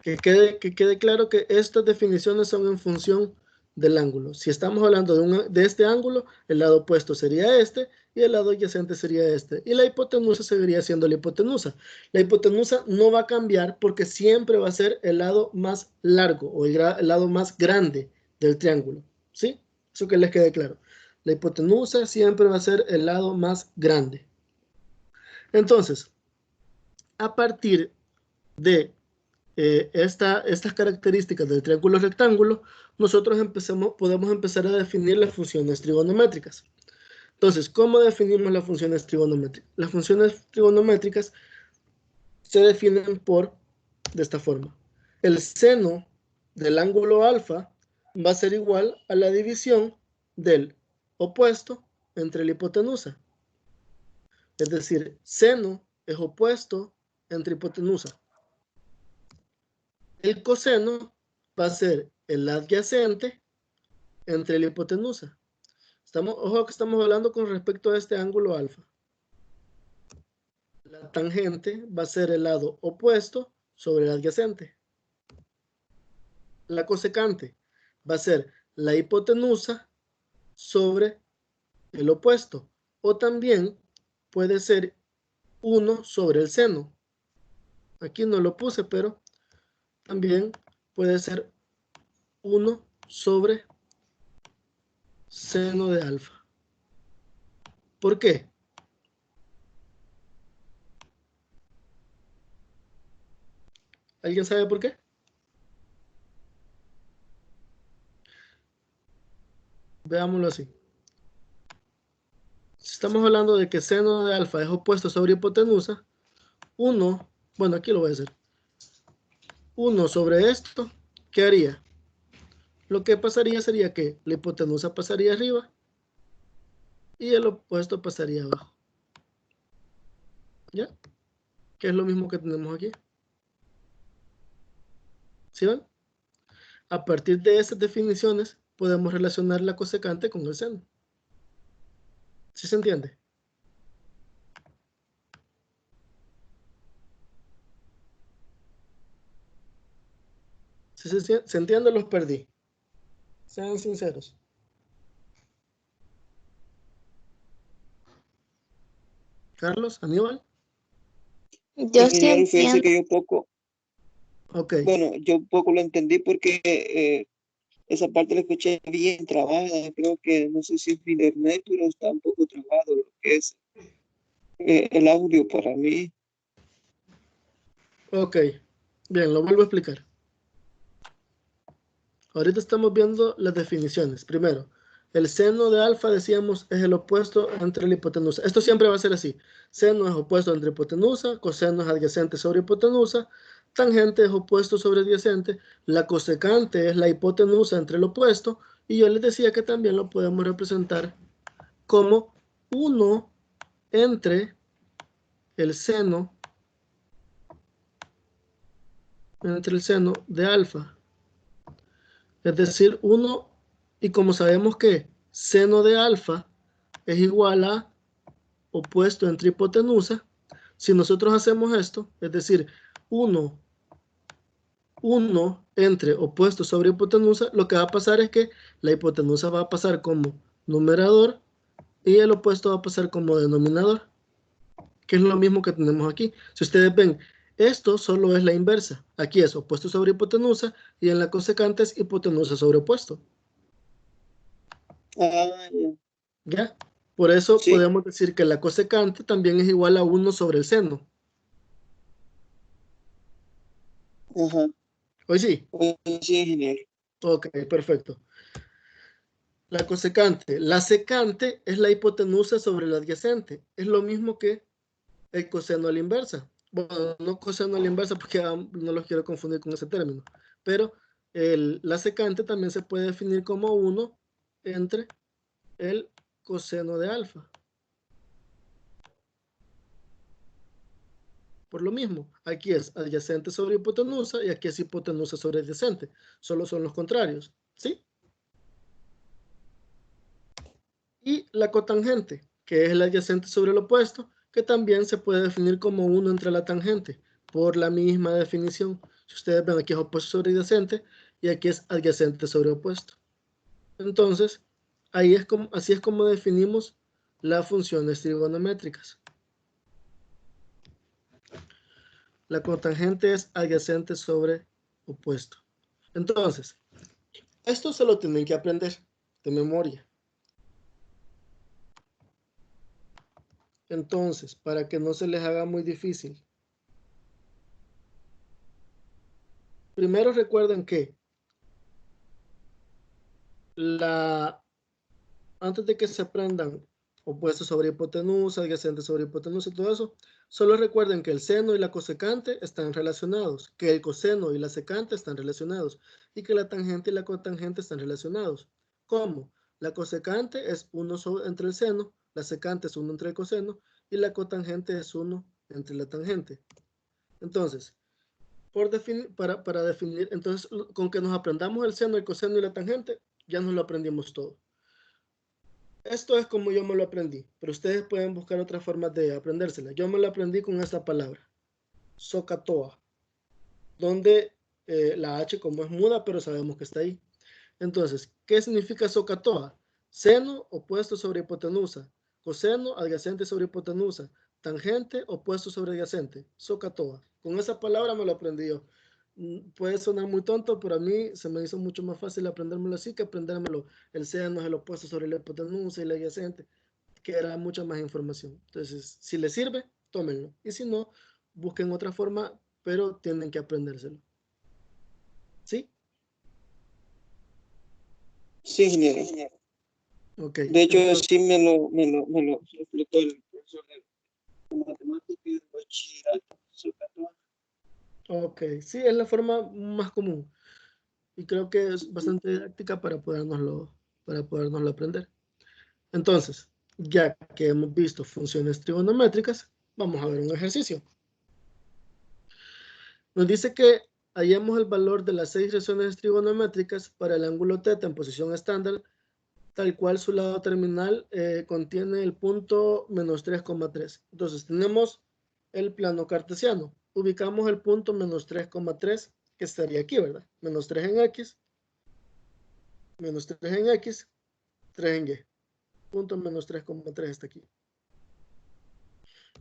que quede claro que estas definiciones son en función del ángulo. Si estamos hablando de este ángulo, el lado opuesto sería este y el lado adyacente sería este. Y la hipotenusa seguiría siendo la hipotenusa. La hipotenusa no va a cambiar porque siempre va a ser el lado más largo o el lado más grande del triángulo. ¿Sí? Eso que les quede claro. La hipotenusa siempre va a ser el lado más grande. Entonces, a partir de estas características del triángulo rectángulo, nosotros podemos empezar a definir las funciones trigonométricas. Entonces, ¿cómo definimos las funciones trigonométricas? Las funciones trigonométricas se definen de esta forma. El seno del ángulo alfa va a ser igual a la división del opuesto entre la hipotenusa. Es decir, seno es opuesto entre hipotenusa. El coseno va a ser el adyacente entre la hipotenusa. Ojo que estamos hablando con respecto a este ángulo alfa. La tangente va a ser el lado opuesto sobre el adyacente. La cosecante va a ser la hipotenusa sobre el opuesto. O también puede ser 1 sobre el seno. Aquí no lo puse, pero también puede ser 1 sobre seno de alfa. ¿Por qué? ¿Alguien sabe por qué? Veámoslo así. Si estamos hablando de que seno de alfa es opuesto sobre hipotenusa, 1, bueno, aquí lo voy a hacer. 1 sobre esto, ¿qué haría? Lo que pasaría sería que la hipotenusa pasaría arriba y el opuesto pasaría abajo. ¿Ya? Que es lo mismo que tenemos aquí. ¿Sí ven? A partir de esas definiciones podemos relacionar la cosecante con el seno. ¿Sí se entiende? Si se entiende, los perdí. Sean sinceros. Carlos, Aníbal. Yo sí Ingeniero, fíjese entiendo. que yo poco, Ok, bueno, yo poco lo entendí porque esa parte la escuché bien trabada. Creo que no sé si es mi internet, pero está un poco trabado lo que es el audio para mí. ok. Bien, lo vuelvo a explicar. Ahorita estamos viendo las definiciones. Primero, el seno de alfa, decíamos, es el opuesto entre la hipotenusa. Esto siempre va a ser así. Seno es opuesto entre hipotenusa, coseno es adyacente sobre hipotenusa, tangente es opuesto sobre adyacente, la cosecante es la hipotenusa entre el opuesto, y yo les decía que también lo podemos representar como 1 entre el seno de alfa. Es decir, 1, y como sabemos que seno de alfa es igual a opuesto entre hipotenusa, si nosotros hacemos esto, es decir, 1 entre opuesto sobre hipotenusa, lo que va a pasar es que la hipotenusa va a pasar como numerador y el opuesto va a pasar como denominador, que es lo mismo que tenemos aquí. Si ustedes ven, esto solo es la inversa. Aquí es opuesto sobre hipotenusa y en la cosecante es hipotenusa sobre opuesto. Ah, ya. ¿Ya? Por eso Sí, podemos decir que la cosecante también es igual a 1 sobre el seno. ajá. ¿Hoy sí? Sí, ingeniero. Ok, perfecto. La cosecante. La secante es la hipotenusa sobre la adyacente. Es lo mismo que el coseno a la inversa. Bueno, no coseno a la inversa porque no los quiero confundir con ese término. Pero la secante también se puede definir como 1 entre el coseno de alfa. Por lo mismo, aquí es adyacente sobre hipotenusa y aquí es hipotenusa sobre adyacente. Solo son los contrarios, ¿sí? Y la cotangente, que es el adyacente sobre el opuesto, que también se puede definir como 1 entre la tangente, por la misma definición. Si ustedes ven, aquí es opuesto sobre adyacente y aquí es adyacente sobre opuesto. Entonces, así es como definimos las funciones trigonométricas. La cotangente es adyacente sobre opuesto. Entonces, esto se lo tienen que aprender de memoria. Entonces, para que no se les haga muy difícil. Primero recuerden que antes de que se aprendan opuestos sobre hipotenusa, adyacentes sobre hipotenusa y todo eso, solo recuerden que el seno y la cosecante están relacionados, que el coseno y la secante están relacionados y que la tangente y la cotangente están relacionados. ¿Cómo? La cosecante es 1 entre el seno, la secante es 1 entre el coseno y la cotangente es 1 entre la tangente. Entonces, para definir, entonces con que nos aprendamos el seno, el coseno y la tangente, ya nos lo aprendimos todo. Esto es como yo me lo aprendí, pero ustedes pueden buscar otras formas de aprendérsela. Yo me lo aprendí con esta palabra, SOHCAHTOA, donde la H como es muda, pero sabemos que está ahí. Entonces, ¿qué significa SOHCAHTOA? Seno opuesto sobre hipotenusa, coseno adyacente sobre hipotenusa, tangente opuesto sobre adyacente, SOHCAHTOA. Con esa palabra me lo aprendí yo. Puede sonar muy tonto, pero a mí se me hizo mucho más fácil aprendérmelo así que aprendérmelo. El seno es el opuesto sobre la hipotenusa y el adyacente, que era mucha más información. Entonces, si les sirve, tómenlo. Y si no, busquen otra forma, pero tienen que aprendérselo. ¿Sí? Sí, ingeniero. Ok. De hecho, Entonces, sí me lo explicó el profesor de matemáticas y de bachillerato. ok, sí, es la forma más común y creo que es bastante didáctica para podernoslo aprender. Entonces, ya que hemos visto funciones trigonométricas, vamos a ver un ejercicio. Nos dice que hallemos el valor de las 6 razones trigonométricas para el ángulo θ en posición estándar, tal cual su lado terminal contiene el punto menos 3,3. Entonces, tenemos el plano cartesiano. Ubicamos el punto menos 3,3 que estaría aquí, ¿verdad? Menos 3 en X, menos 3 en X, 3 en Y. Punto menos 3,3 está aquí.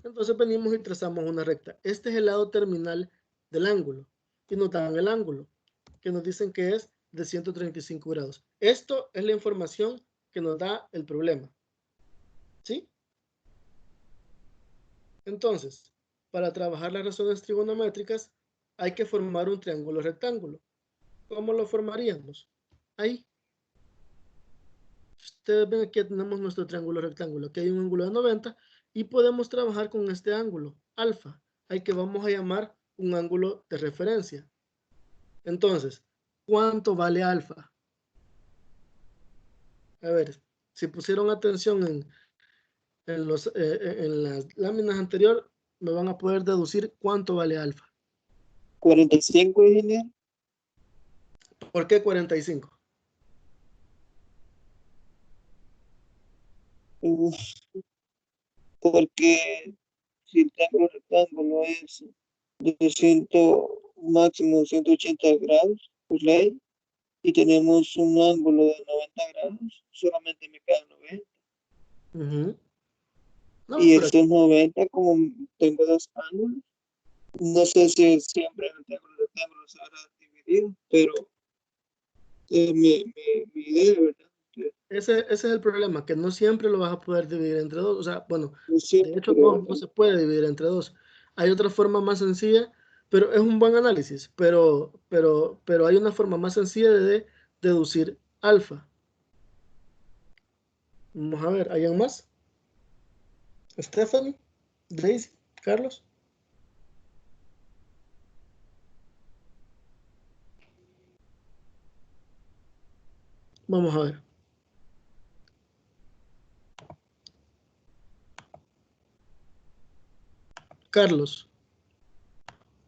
Entonces venimos y trazamos una recta. Este es el lado terminal del ángulo. Y nos dan el ángulo, que nos dicen que es de 135 grados. Esto es la información que nos da el problema. ¿Sí? Entonces, para trabajar las razones trigonométricas, hay que formar un triángulo rectángulo. ¿Cómo lo formaríamos? Ahí. Ustedes ven aquí tenemos nuestro triángulo rectángulo. Aquí hay un ángulo de 90 y podemos trabajar con este ángulo, alfa, al que vamos a llamar un ángulo de referencia. Entonces, ¿cuánto vale alfa? A ver, si pusieron atención en las láminas anteriores, me van a poder deducir cuánto vale alfa. 45, ingeniero. ¿Por qué 45? Uf, porque si el triángulo rectángulo es de 100, máximo 180 grados por ley, y tenemos un ángulo de 90 grados, solamente me quedan 90. Uh-huh. No, Y pero estos 90, como tengo dos ángulos, no sé si siempre el triángulo rectángulo se habrá dividido, pero mi idea, ¿verdad? Que ese es el problema, que no siempre lo vas a poder dividir entre dos. O sea, bueno, no de siempre, hecho no ¿verdad? se puede dividir entre dos. Hay otra forma más sencilla, pero es un buen análisis. Pero hay una forma más sencilla de deducir alfa. Vamos a ver, ¿hay más? Stephanie, Daisy, Carlos. Vamos a ver. Carlos,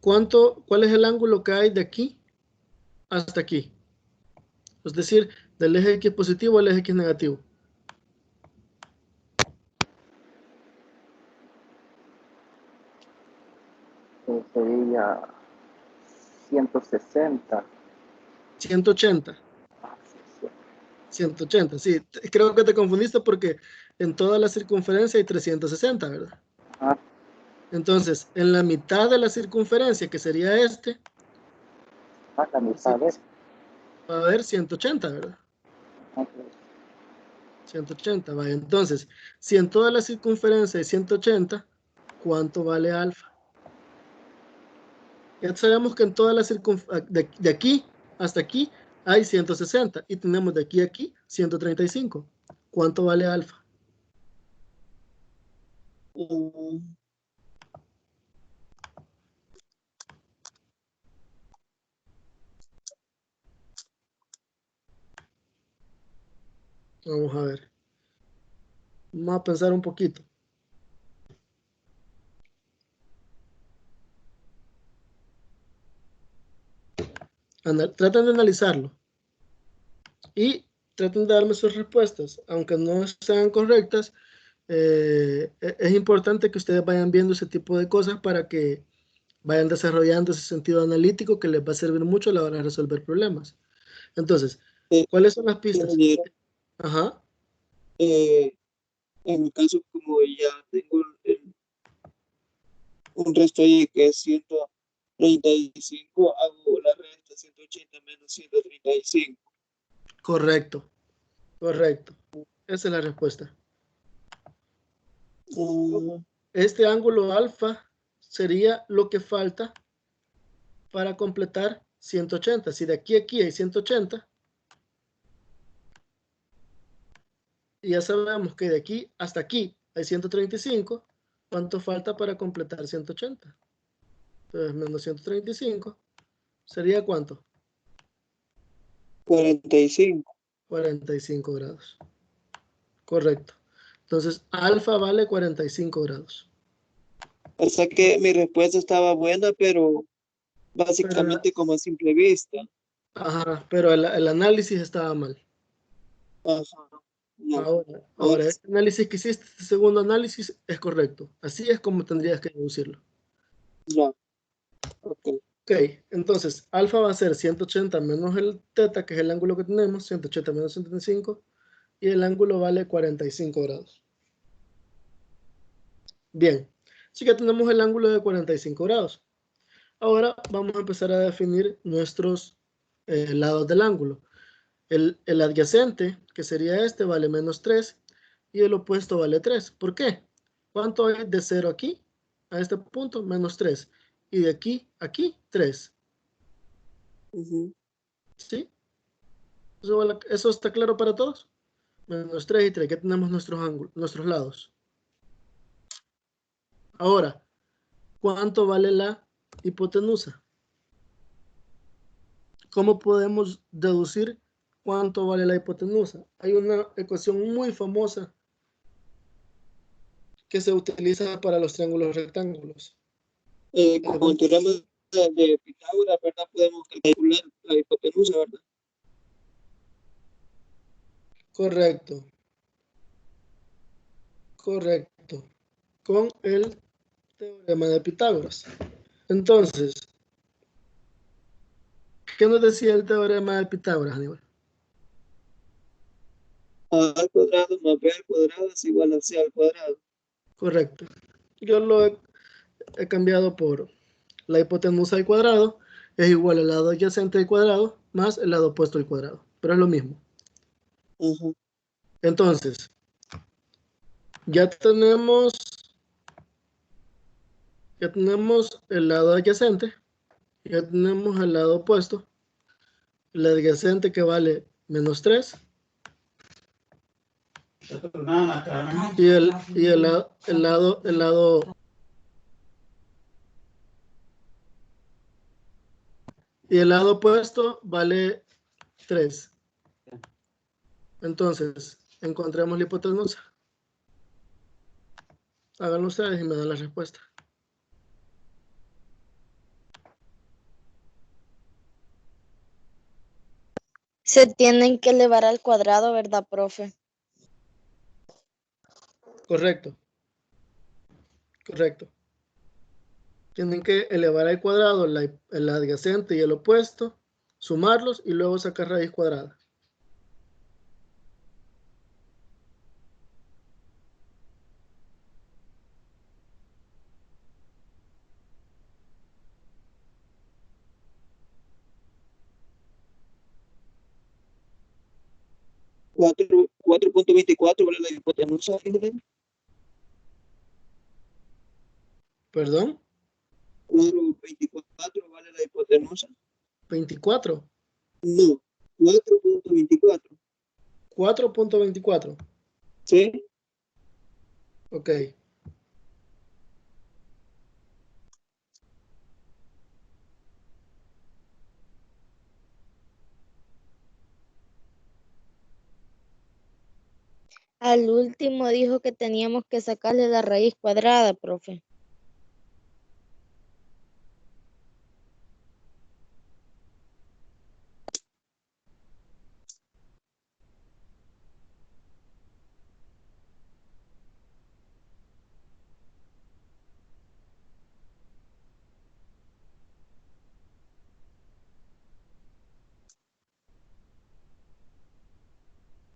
¿cuál es el ángulo que hay de aquí hasta aquí? Es decir, del eje X positivo al eje X negativo. Sería 160. 180. Ah, sí, sí. 180, sí. Creo que te confundiste porque en toda la circunferencia hay 360, ¿verdad? Ah, Entonces, en la mitad de la circunferencia, que sería la mitad de. va a haber 180, ¿verdad? Ok. 180, vaya. Entonces, si en toda la circunferencia hay 180, ¿cuánto vale alfa? Ya sabemos que en toda la circunferencia, de aquí hasta aquí, hay 160 y tenemos de aquí a aquí 135. ¿Cuánto vale alfa? Mm, Vamos a ver. Vamos a pensar un poquito. Traten de analizarlo y traten de darme sus respuestas. Aunque no sean correctas, es importante que ustedes vayan viendo ese tipo de cosas para que vayan desarrollando ese sentido analítico que les va a servir mucho a la hora de resolver problemas. Entonces, ¿cuáles son las pistas? Ajá. En mi caso, como ya tengo un resto ahí que es 135, hago la resta 180 menos 135. Correcto, correcto. Esa es la respuesta. Este ángulo alfa sería lo que falta para completar 180. Si de aquí a aquí hay 180, y ya sabemos que de aquí hasta aquí hay 135, ¿cuánto falta para completar 180? Entonces, menos 135, ¿sería cuánto? 45. 45 grados. Correcto. Entonces, alfa vale 45 grados. O sea que mi respuesta estaba buena, pero Pero, básicamente como a simple vista. ajá, pero el análisis estaba mal. Ajá. No. Ahora, este análisis que hiciste, este segundo análisis, es correcto. Así es como tendrías que deducirlo. Ya. Ok. Ok, entonces, alfa va a ser 180 menos el teta, que es el ángulo que tenemos, 180 menos 135, y el ángulo vale 45 grados. Bien, así que tenemos el ángulo de 45 grados. Ahora vamos a empezar a definir nuestros lados del ángulo. El adyacente, que sería este, vale menos 3 y el opuesto vale 3. ¿Por qué? ¿Cuánto hay de 0 aquí? A este punto, menos 3. Y de aquí a aquí, 3. ¿Sí? ¿Eso está claro para todos? Menos 3 y 3. Ya tenemos nuestros ángulos, nuestros lados. Ahora, ¿cuánto vale la hipotenusa? ¿Cómo podemos deducir cuánto vale la hipotenusa? Hay una ecuación muy famosa que se utiliza para los triángulos rectángulos. Con el teorema de Pitágoras, ¿verdad? Podemos calcular la hipotenusa, ¿verdad? Correcto, correcto. Con el teorema de Pitágoras. Entonces, ¿qué nos decía el teorema de Pitágoras, Aníbal? A al cuadrado más b al cuadrado es igual a c al cuadrado. Correcto. Yo lo he cambiado por la hipotenusa al cuadrado es igual al lado adyacente al cuadrado más el lado opuesto al cuadrado. Pero es lo mismo. Entonces, ya tenemos el lado adyacente, ya tenemos el lado opuesto, el adyacente que vale menos 3 y el lado opuesto vale 3. Entonces, encontremos la hipotenusa. Háganlo ustedes y me dan la respuesta. Se tienen que elevar al cuadrado, ¿verdad, profe? Correcto, correcto. Tienen que elevar al cuadrado el adyacente y el opuesto, sumarlos y luego sacar raíz cuadrada. Cuatro 4.24 vale la hipotenusa, fíjate. ¿Perdón? 4.24 vale la hipotenusa. 24. No, 4.24. 4.24. ¿Sí? Ok. Al último dijo que teníamos que sacarle la raíz cuadrada, profe.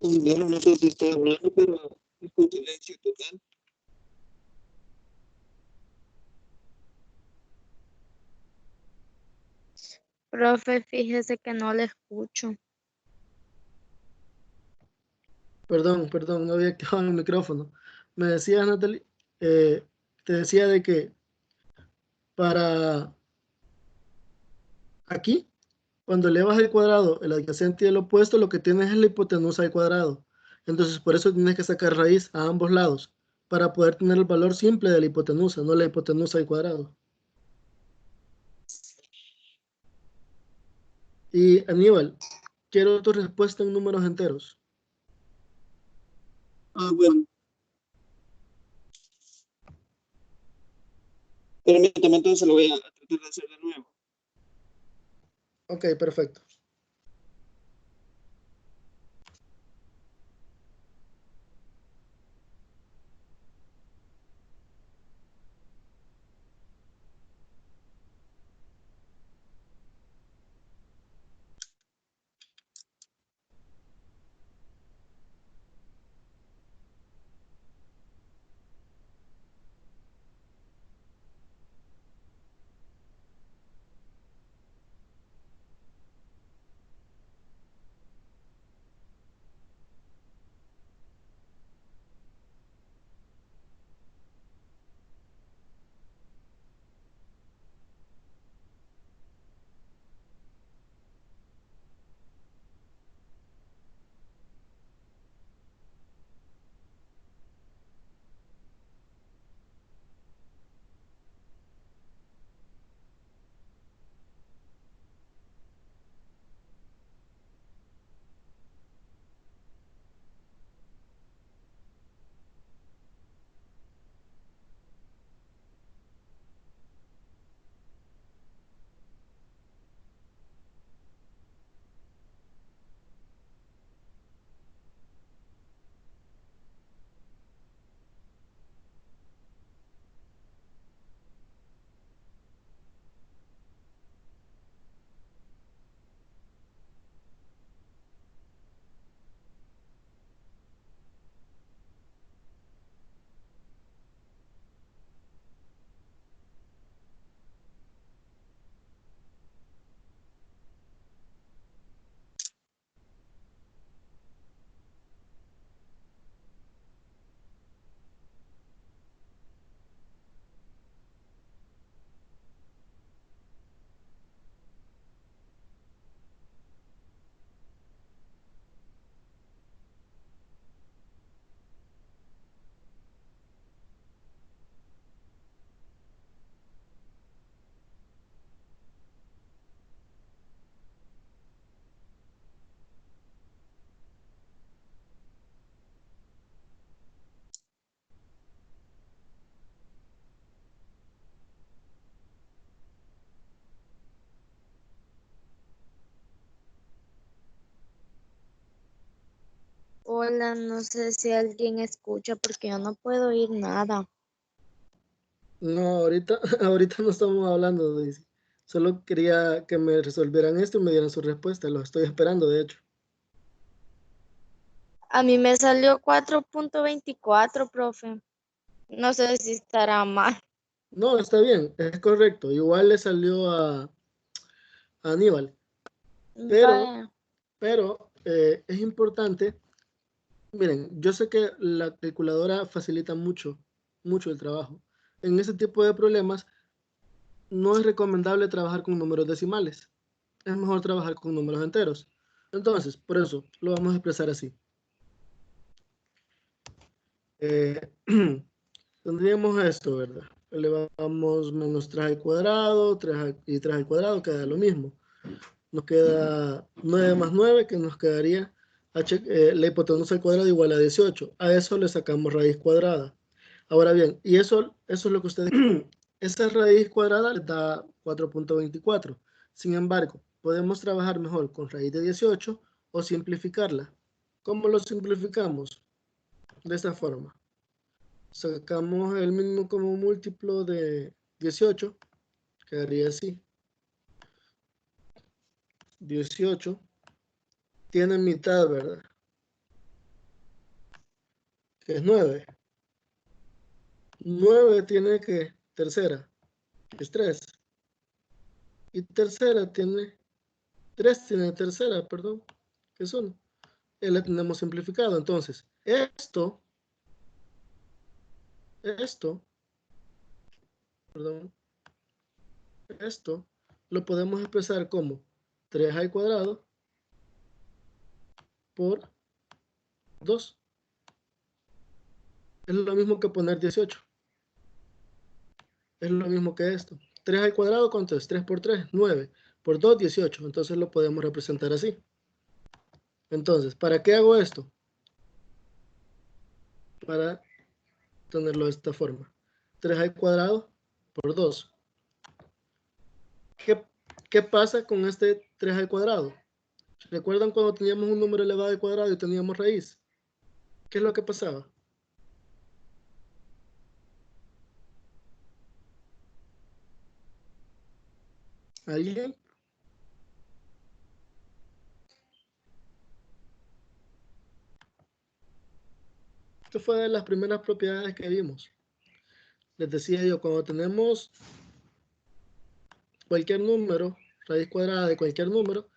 Y bueno, no sé si estoy hablando, pero escucho silencio total. Profe, fíjese que no le escucho. Perdón, no había activado el micrófono. Me decías, Natalie, te decía de que para aquí, cuando elevas el cuadrado, el adyacente y el opuesto, lo que tienes es la hipotenusa al cuadrado. Entonces, por eso tienes que sacar raíz a ambos lados, para poder tener el valor simple de la hipotenusa, no la hipotenusa al cuadrado. Y Aníbal, quiero tu respuesta en números enteros. Bueno, permítame, entonces lo voy a tratar de hacer de nuevo. Ok, perfecto. Hola, no sé si alguien escucha porque yo no puedo oír nada. No, ahorita, ahorita no estamos hablando, Daisy. Solo quería que me resolvieran esto y me dieran su respuesta. Lo estoy esperando, de hecho. A mí me salió 4.24, profe. No sé si estará mal. No, está bien, es correcto. Igual le salió a Aníbal. Pero, Vaya. pero es importante. Miren, yo sé que la calculadora facilita mucho el trabajo. En ese tipo de problemas no es recomendable trabajar con números decimales. Es mejor trabajar con números enteros. Entonces, por eso lo vamos a expresar así. Eh, tendríamos esto, ¿verdad? Elevamos menos 3 al cuadrado, 3 al cuadrado queda lo mismo. Nos queda 9 más 9, que nos quedaría la hipotenusa al cuadrado igual a 18. A eso le sacamos raíz cuadrada. Ahora bien, y eso es lo que ustedes... Esa raíz cuadrada les da 4.24. Sin embargo, podemos trabajar mejor con raíz de 18 o simplificarla. ¿Cómo lo simplificamos? De esta forma. Sacamos el mínimo como múltiplo de 18. Quedaría así. 18 tiene mitad, ¿verdad? Que es 9. 9 tiene que tercera, que es 3. Y tercera tiene, 3 tiene tercera, perdón, que es 1. Ya la tenemos simplificado. Entonces, perdón, esto lo podemos expresar como 3 al cuadrado por 2. Es lo mismo que poner 18. Es lo mismo que esto. 3 al cuadrado, ¿cuánto es? 3 por 3, 9. Por 2, 18. Entonces lo podemos representar así. Entonces, ¿para qué hago esto? Para tenerlo de esta forma. 3 al cuadrado por 2. ¿Qué pasa con este 3 al cuadrado? ¿Recuerdan cuando teníamos un número elevado al cuadrado y teníamos raíz? ¿Qué es lo que pasaba? ¿Alguien? Esto fue de las primeras propiedades que vimos. Les decía yo, cuando tenemos cualquier número, raíz cuadrada de cualquier número,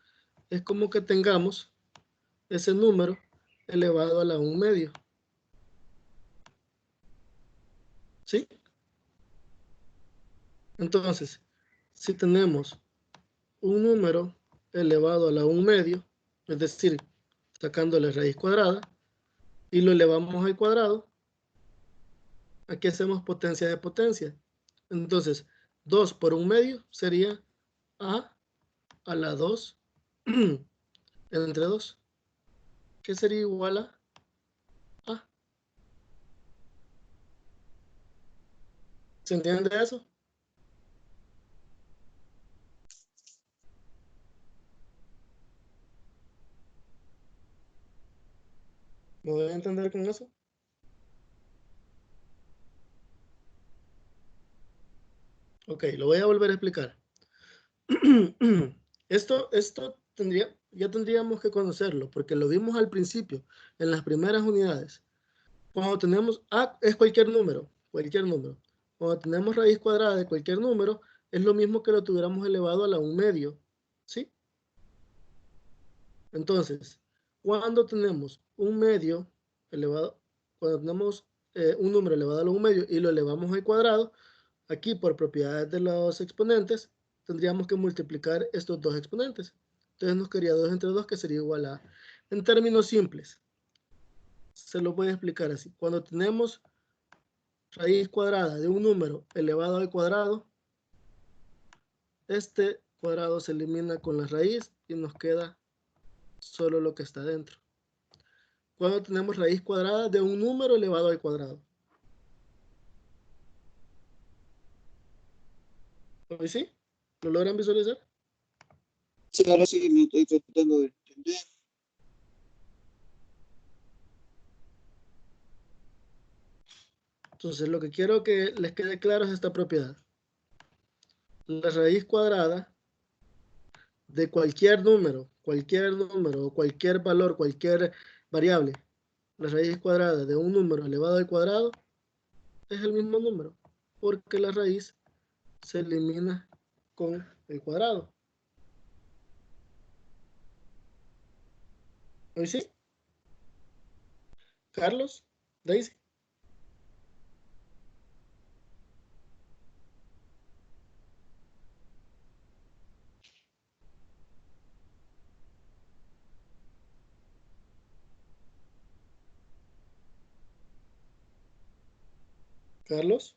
es como que tengamos ese número elevado a la 1 medio. ¿Sí? Entonces, si tenemos un número elevado a la 1 medio, es decir, sacándole raíz cuadrada, y lo elevamos al cuadrado, aquí hacemos potencia de potencia. Entonces, 2 por 1 medio sería a la 2 entre 2, que sería igual a A. ¿Se entiende eso? ¿Me voy a entender con eso? Ok, lo voy a volver a explicar. Esto ya tendríamos que conocerlo, porque lo vimos al principio, en las primeras unidades. Cuando tenemos A es cualquier número, cualquier número. Cuando tenemos raíz cuadrada de cualquier número, es lo mismo que lo tuviéramos elevado a la 1 medio, ¿sí? Entonces, cuando tenemos un medio elevado, cuando tenemos un número elevado a la 1 medio y lo elevamos al cuadrado, aquí por propiedades de los exponentes, tendríamos que multiplicar estos dos exponentes. Entonces nos quedaría 2 entre 2, que sería igual a... En términos simples, se lo voy a explicar así. Cuando tenemos raíz cuadrada de un número elevado al cuadrado, este cuadrado se elimina con la raíz y nos queda solo lo que está dentro. Cuando tenemos raíz cuadrada de un número elevado al cuadrado. ¿Hoy sí? ¿Lo logran visualizar? Sí, ahora sí lo estoy tratando de entender. Entonces lo que quiero que les quede claro es esta propiedad. La raíz cuadrada de cualquier número o cualquier valor, cualquier variable, la raíz cuadrada de un número elevado al cuadrado es el mismo número, porque la raíz se elimina con el cuadrado. ¿Hoy sí? Carlos, Daisy. Carlos,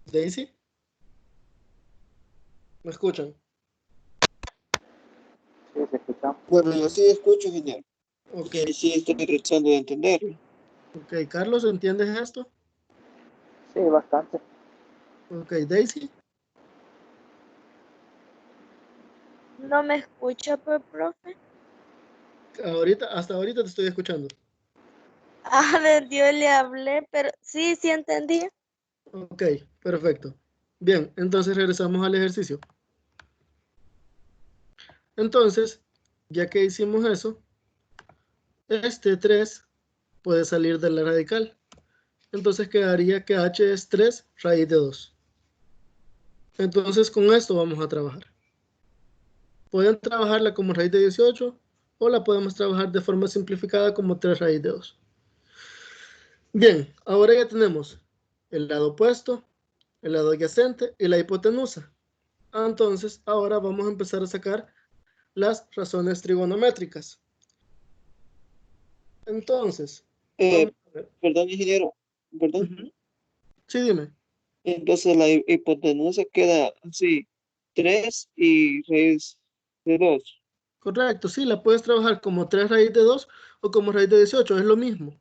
Daisy. ¿Me escuchan? Sí, se escuchamos. Bueno, yo sí escucho, ingeniero. Ok, Y sí estoy tratando de entenderlo. ok. Carlos, ¿entiendes esto? Sí, bastante. Ok, Daisy. ¿No me escucha, pues, profe? Hasta ahorita te estoy escuchando. A ver, yo le hablé, pero sí, sí entendí. Ok, perfecto. Bien, entonces regresamos al ejercicio. Entonces, ya que hicimos eso, este 3 puede salir de la radical. Entonces quedaría que h es 3 raíz de 2. Entonces con esto vamos a trabajar. Pueden trabajarla como raíz de 18 o la podemos trabajar de forma simplificada como 3 raíz de 2. Bien, ahora ya tenemos el lado opuesto, el lado adyacente y la hipotenusa. Entonces ahora vamos a empezar a sacar las razones trigonométricas. Entonces, Eh, vamos a ver. Perdón, ingeniero. Perdón. Ujú. Sí, dime. Entonces la hipotenusa queda así. 3 y raíz de 2. Correcto, sí, la puedes trabajar como 3 raíz de 2 o como raíz de 18, es lo mismo.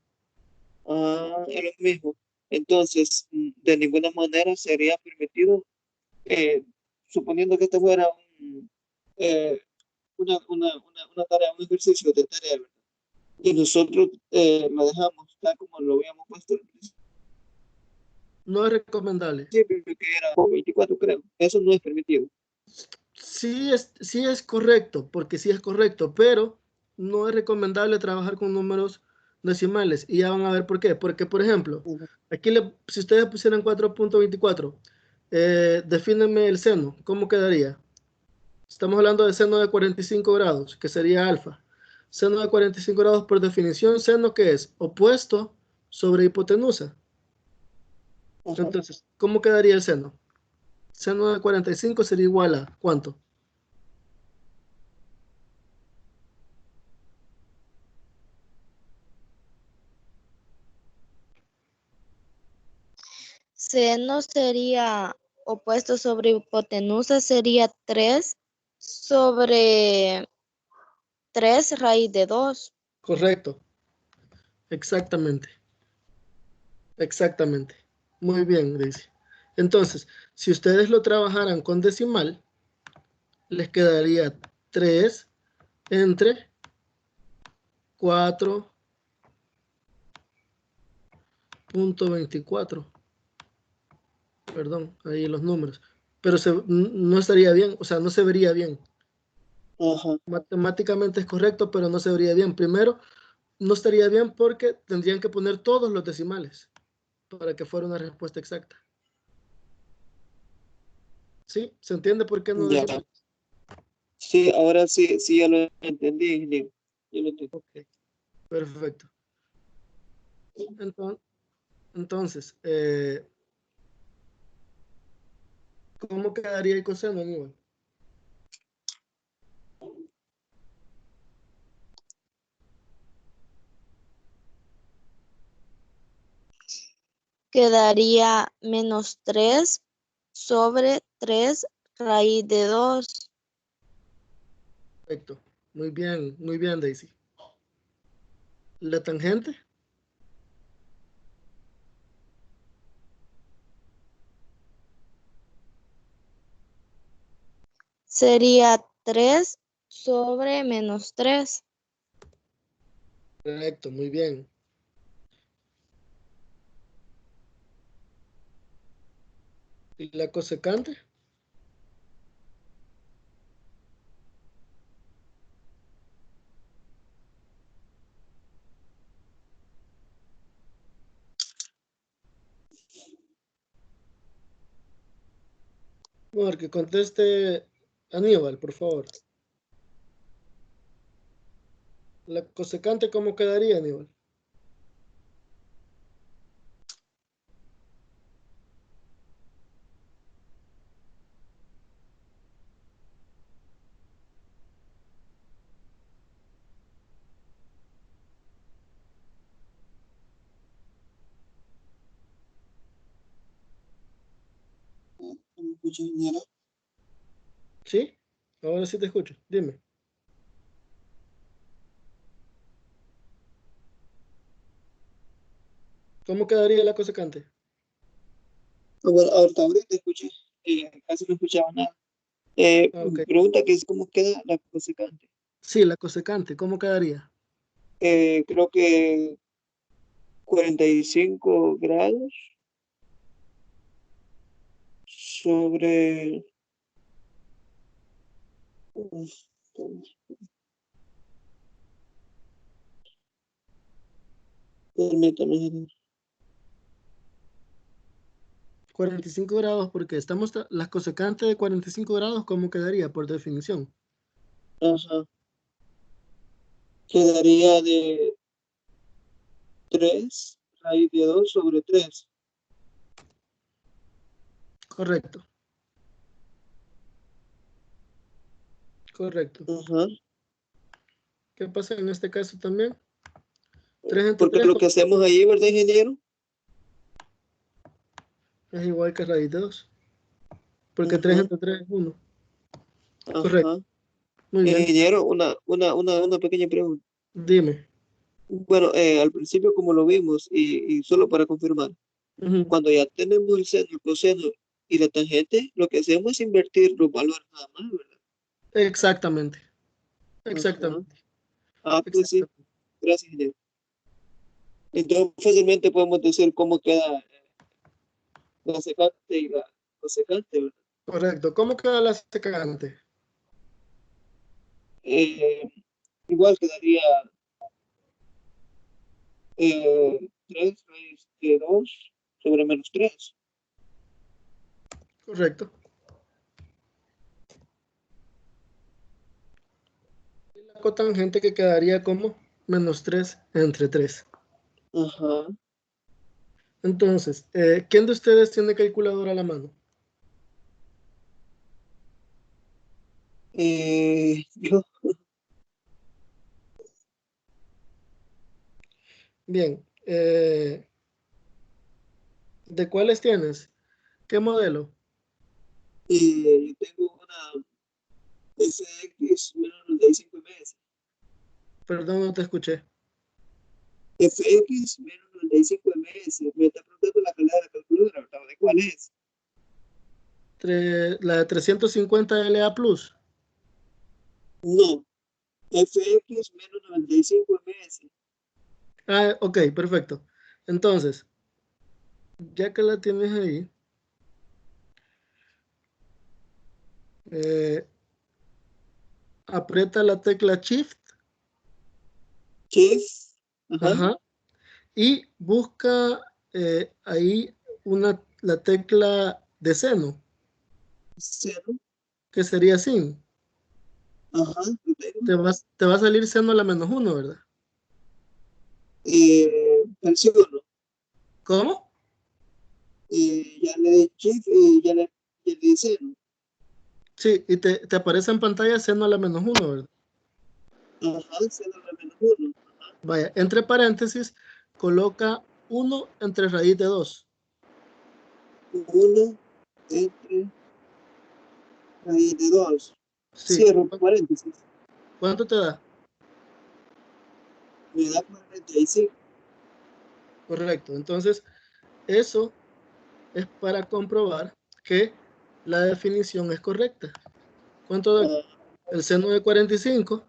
Ah, es lo mismo. Entonces, de ninguna manera sería permitido, eh, suponiendo que este fuera eh, una tarea, un ejercicio de tarea, ¿verdad? Y nosotros lo dejamos tal como lo habíamos puesto al No es recomendable. principio, que era 24, creo. Eso no es permitido. Sí es correcto, porque sí es correcto, pero no es recomendable trabajar con números decimales. Y ya van a ver por qué. Porque, por ejemplo, Ujú. aquí si ustedes pusieran 4.24, defínenme el seno, ¿cómo quedaría? Estamos hablando de seno de 45 grados, que sería alfa. Seno de 45 grados por definición, seno que es opuesto sobre hipotenusa. Ajá. Entonces, ¿cómo quedaría el seno? Seno de 45 sería igual a ¿cuánto? Seno sería opuesto sobre hipotenusa, sería 3 sobre 3 raíz de 2. Correcto, exactamente, exactamente. Muy bien, Daisy. Entonces, si ustedes lo trabajaran con decimal, les quedaría 3 entre 4.24. Perdón, ahí los números. Pero no estaría bien, o sea, no se vería bien. Ajá. Matemáticamente es correcto, pero no se vería bien. Primero, no estaría bien porque tendrían que poner todos los decimales para que fuera una respuesta exacta. ¿Sí? ¿Se entiende por qué no Ya. decimales? Sí, ahora sí, sí, ya lo entendí, ingeniero. Ya lo entendí. Ok, perfecto. Entonces, ¿cómo quedaría el coseno, Aníbal? Quedaría menos 3 sobre 3 raíz de 2. Perfecto. Muy bien, Daisy. La tangente, Sería 3 sobre menos 3. correcto, muy bien. ¿Y la cosecante? Bueno, que conteste Aníbal, por favor. La cosecante, ¿cómo quedaría, Aníbal? ¿Me escucha, ingeniero? ¿Sí? Ahora sí te escucho. Dime. ¿Cómo quedaría la cosecante? Bueno, ahorita escuché, casi no escuchaba nada. Ah, ok. Pregunta que es cómo queda la cosecante. Sí, la cosecante, ¿cómo quedaría? Creo que 45 grados sobre... Permítame. 45 grados, porque la cosecante de 45 grados, ¿cómo quedaría por definición? Ajá. Quedaría de 3 raíz de 2 sobre 3. Correcto, correcto. Ajá. ¿Qué pasa en este caso también? 3 entre Porque 3 lo que hacemos ahí, ¿verdad, ingeniero? es igual que raíz de 2, porque 3 Ajá. entre 3 es 1. Correcto, Ajá. muy bien. Ingeniero, una pequeña pregunta. Dime. Bueno, al principio como lo vimos, y solo para confirmar, Ujú. cuando ya tenemos el seno, el coseno y la tangente, lo que hacemos es invertir los valores nada más, ¿verdad? Exactamente, Ajá. exactamente, Ah, pues sí, exactamente. gracias, ingeniero. Entonces fácilmente podemos decir cómo queda la secante y la cosecante, ¿verdad? Correcto. ¿Cómo queda la secante? Eh, igual quedaría 3 raíz de 2 sobre menos 3. Correcto. La cotangente que quedaría como menos 3 entre 3. Ajá. Entonces, ¿quién de ustedes tiene calculadora a la mano? Yo, Bien. ¿De cuáles tienes? ¿Qué modelo? yo tengo una FX menos 95 ms. Perdón, no te escuché. FX menos 95 ms. Me está preguntando la calidad de la calculadora, ¿verdad? ¿De cuál es? La de 350 LA Plus. No, FX menos 95 ms. Ah, ok, perfecto. Entonces, ya que la tienes ahí, eh, aprieta la tecla Shift, Chef, ajá, ajá, y busca ahí la tecla de seno, 0, que sería sin. ajá, lo tengo. Te va a salir seno a la menos uno, ¿verdad? Presiono. ¿Cómo? Ya le di shift y ya le di 0. Sí, y te aparece en pantalla seno a la menos uno, ¿verdad? Ajá, 0 a la menos 1. Vaya, entre paréntesis, coloca uno entre raíz de 2. 1 entre raíz de 2. Sí. Cierro paréntesis. ¿Cuánto te da? Me da 45. Correcto. Entonces, eso es para comprobar que la definición es correcta. ¿Cuánto da? Ah, El seno de 45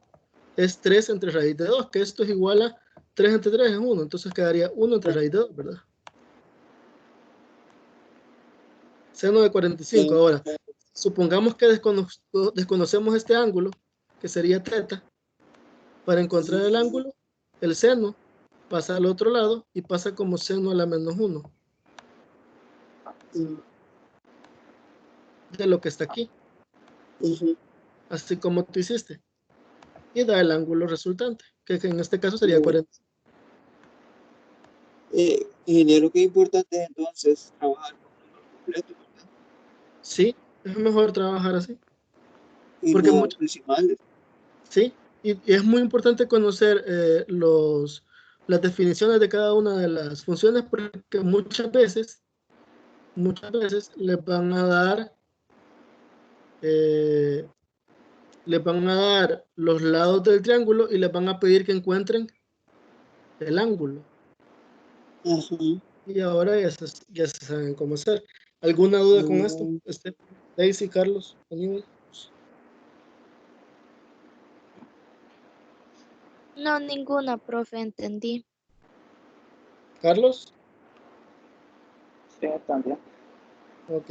es 3 entre raíz de 2, que esto es igual a 3 entre 3 es 1. Entonces quedaría 1 entre raíz de 2, ¿verdad? Seno de 45. Ahora, supongamos que desconocemos este ángulo, que sería θ. Para encontrar el ángulo, el seno pasa al otro lado y pasa como seno a la menos 1 de lo que está aquí, así como tú hiciste, y da el ángulo resultante, que en este caso sería 40. ingeniero, qué importante es entonces trabajar con números completos, ¿verdad? Sí, es mejor trabajar así, Y porque no decimales. sí, y es muy importante conocer las definiciones de cada una de las funciones, porque muchas veces les van a dar les van a dar los lados del triángulo y les van a pedir que encuentren el ángulo. Ujú. Y ahora ya se saben cómo hacer. ¿Alguna duda con esto? Daisy, Carlos, Aníbal. No, ninguna, profe, entendí. Carlos. Sí, también. Ok.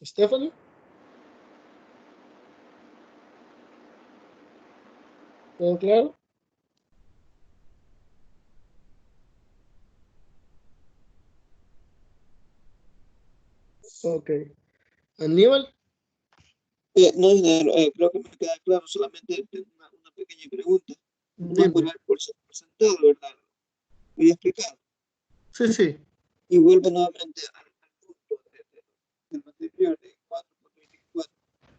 Stephanie. ¿Todo claro? Ok. Aníbal. No, ingeniero, creo que me queda claro, solamente tengo una pequeña pregunta. Vamos a Dime. poner por sentado, ¿verdad? Voy a explicar. Sí, sí. Y vuelvo nuevamente al punto del anterior de 4.24.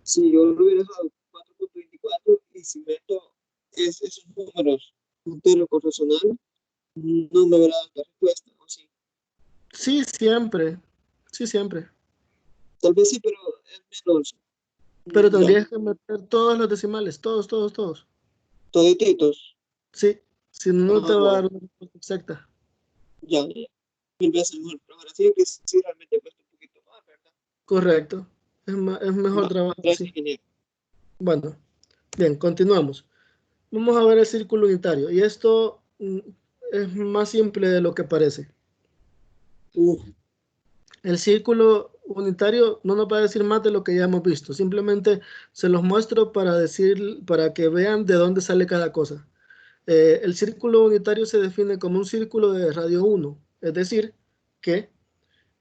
Si yo lo hubiera dado 4.24 y si meto esos números enteros con racional, no me habrá dado la respuesta, ¿o sí? Sí, siempre. Sí, siempre. Tal vez sí, pero es menos. Pero Ya, tendrías que meter todos los decimales, todos, todos, todos. todititos. Sí, si no, no te va a Bueno, dar una respuesta exacta. ya, mil veces mejor. Pero ahora sí que sí realmente cuesta un poquito más, ¿verdad? Correcto. Es mejor Va, trabajar gracias, así. ingeniero. Bueno, bien, continuamos. Vamos a ver el círculo unitario. Y esto es más simple de lo que parece. El círculo unitario no nos va a decir más de lo que ya hemos visto. Simplemente se los muestro para que vean de dónde sale cada cosa. El círculo unitario se define como un círculo de radio 1. Es decir, que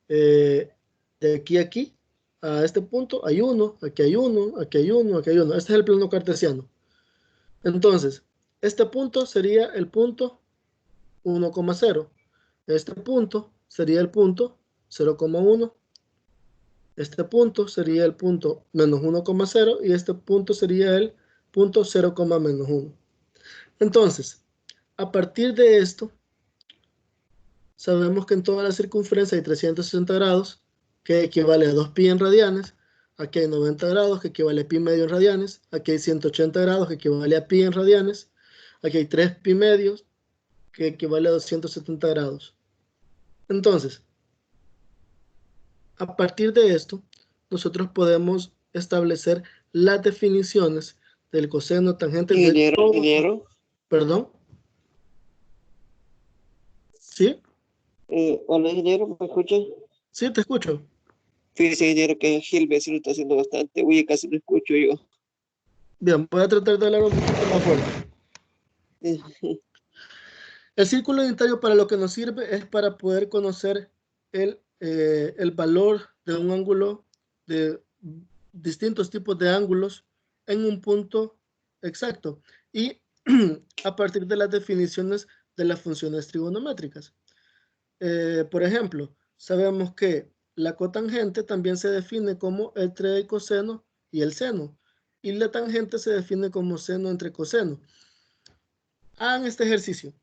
de aquí a aquí, a este punto, hay uno, aquí hay uno, aquí hay uno, aquí hay uno. Este es el plano cartesiano. Entonces, este punto sería el punto 1,0. Este punto sería el punto 0,1. Este punto sería el punto menos 1,0 y este punto sería el punto 0, menos 1. Entonces, a partir de esto, sabemos que en toda la circunferencia hay 360 grados, que equivale a 2pi en radianes. Aquí hay 90 grados, que equivale a pi medio en radianes. Aquí hay 180 grados, que equivale a pi en radianes. Aquí hay 3 pi medios, que equivale a 270 grados. Entonces, a partir de esto, nosotros podemos establecer las definiciones del coseno tangente de todo. Ingeniero, Perdón, ¿sí? hola, ingeniero, ¿me escucha? Sí, te escucho. Fíjese, ingeniero, que Gil vecino está haciendo bastante. Uy, casi no escucho yo. Bien, voy a tratar de hablar un poquito más fuerte. El círculo unitario para lo que nos sirve es para poder conocer el valor de un ángulo, de distintos tipos de ángulos en un punto exacto y a partir de las definiciones de las funciones trigonométricas. Por ejemplo, sabemos que la cotangente también se define como entre el coseno y el seno y la tangente se define como seno entre coseno. Hagan este ejercicio.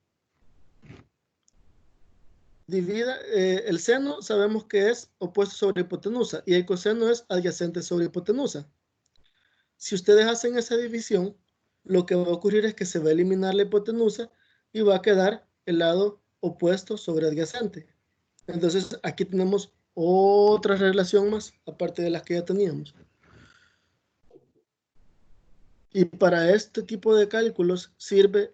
Divida, el seno sabemos que es opuesto sobre hipotenusa y el coseno es adyacente sobre hipotenusa. Si ustedes hacen esa división, lo que va a ocurrir es que se va a eliminar la hipotenusa y va a quedar el lado opuesto sobre adyacente. Entonces aquí tenemos otra relación más, aparte de las que ya teníamos. Y para este tipo de cálculos sirve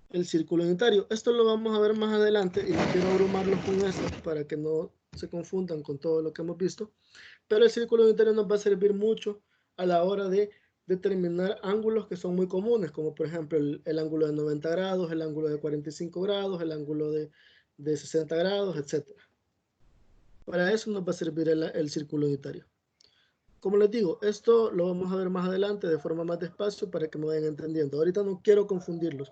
el círculo unitario. Esto lo vamos a ver más adelante y no quiero abrumarlos con esto para que no se confundan con todo lo que hemos visto. Pero el círculo unitario nos va a servir mucho a la hora de determinar ángulos que son muy comunes, como por ejemplo el ángulo de 90 grados, el ángulo de 45 grados, el ángulo de 60 grados, etc. Para eso nos va a servir el círculo unitario. Como les digo, esto lo vamos a ver más adelante de forma más despacio para que me vayan entendiendo. Ahorita no quiero confundirlos.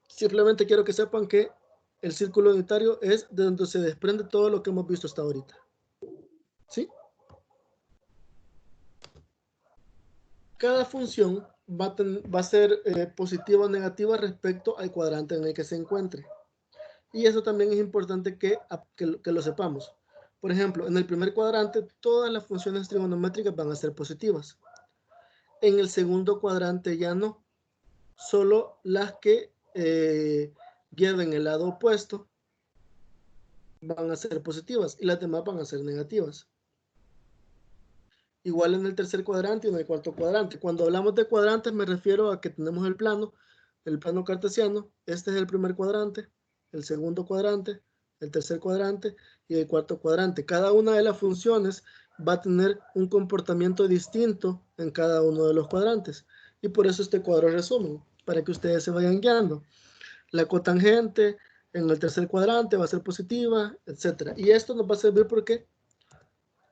Simplemente quiero que sepan que el círculo unitario es de donde se desprende todo lo que hemos visto hasta ahorita. ¿Sí? Cada función va a ser positiva o negativa respecto al cuadrante en el que se encuentre. Y eso también es importante que lo sepamos. Por ejemplo, en el primer cuadrante, todas las funciones trigonométricas van a ser positivas. En el segundo cuadrante ya no. Solo las que lleven el lado opuesto van a ser positivas y las demás van a ser negativas. Igual en el tercer cuadrante y en el cuarto cuadrante. Cuando hablamos de cuadrantes me refiero a que tenemos el plano cartesiano. Este es el primer cuadrante, el segundo cuadrante, el tercer cuadrante y el cuarto cuadrante. Cada una de las funciones va a tener un comportamiento distinto en cada uno de los cuadrantes. Y por eso este cuadro resumen, para que ustedes se vayan guiando. La cotangente en el tercer cuadrante va a ser positiva, etc. Y esto nos va a servir porque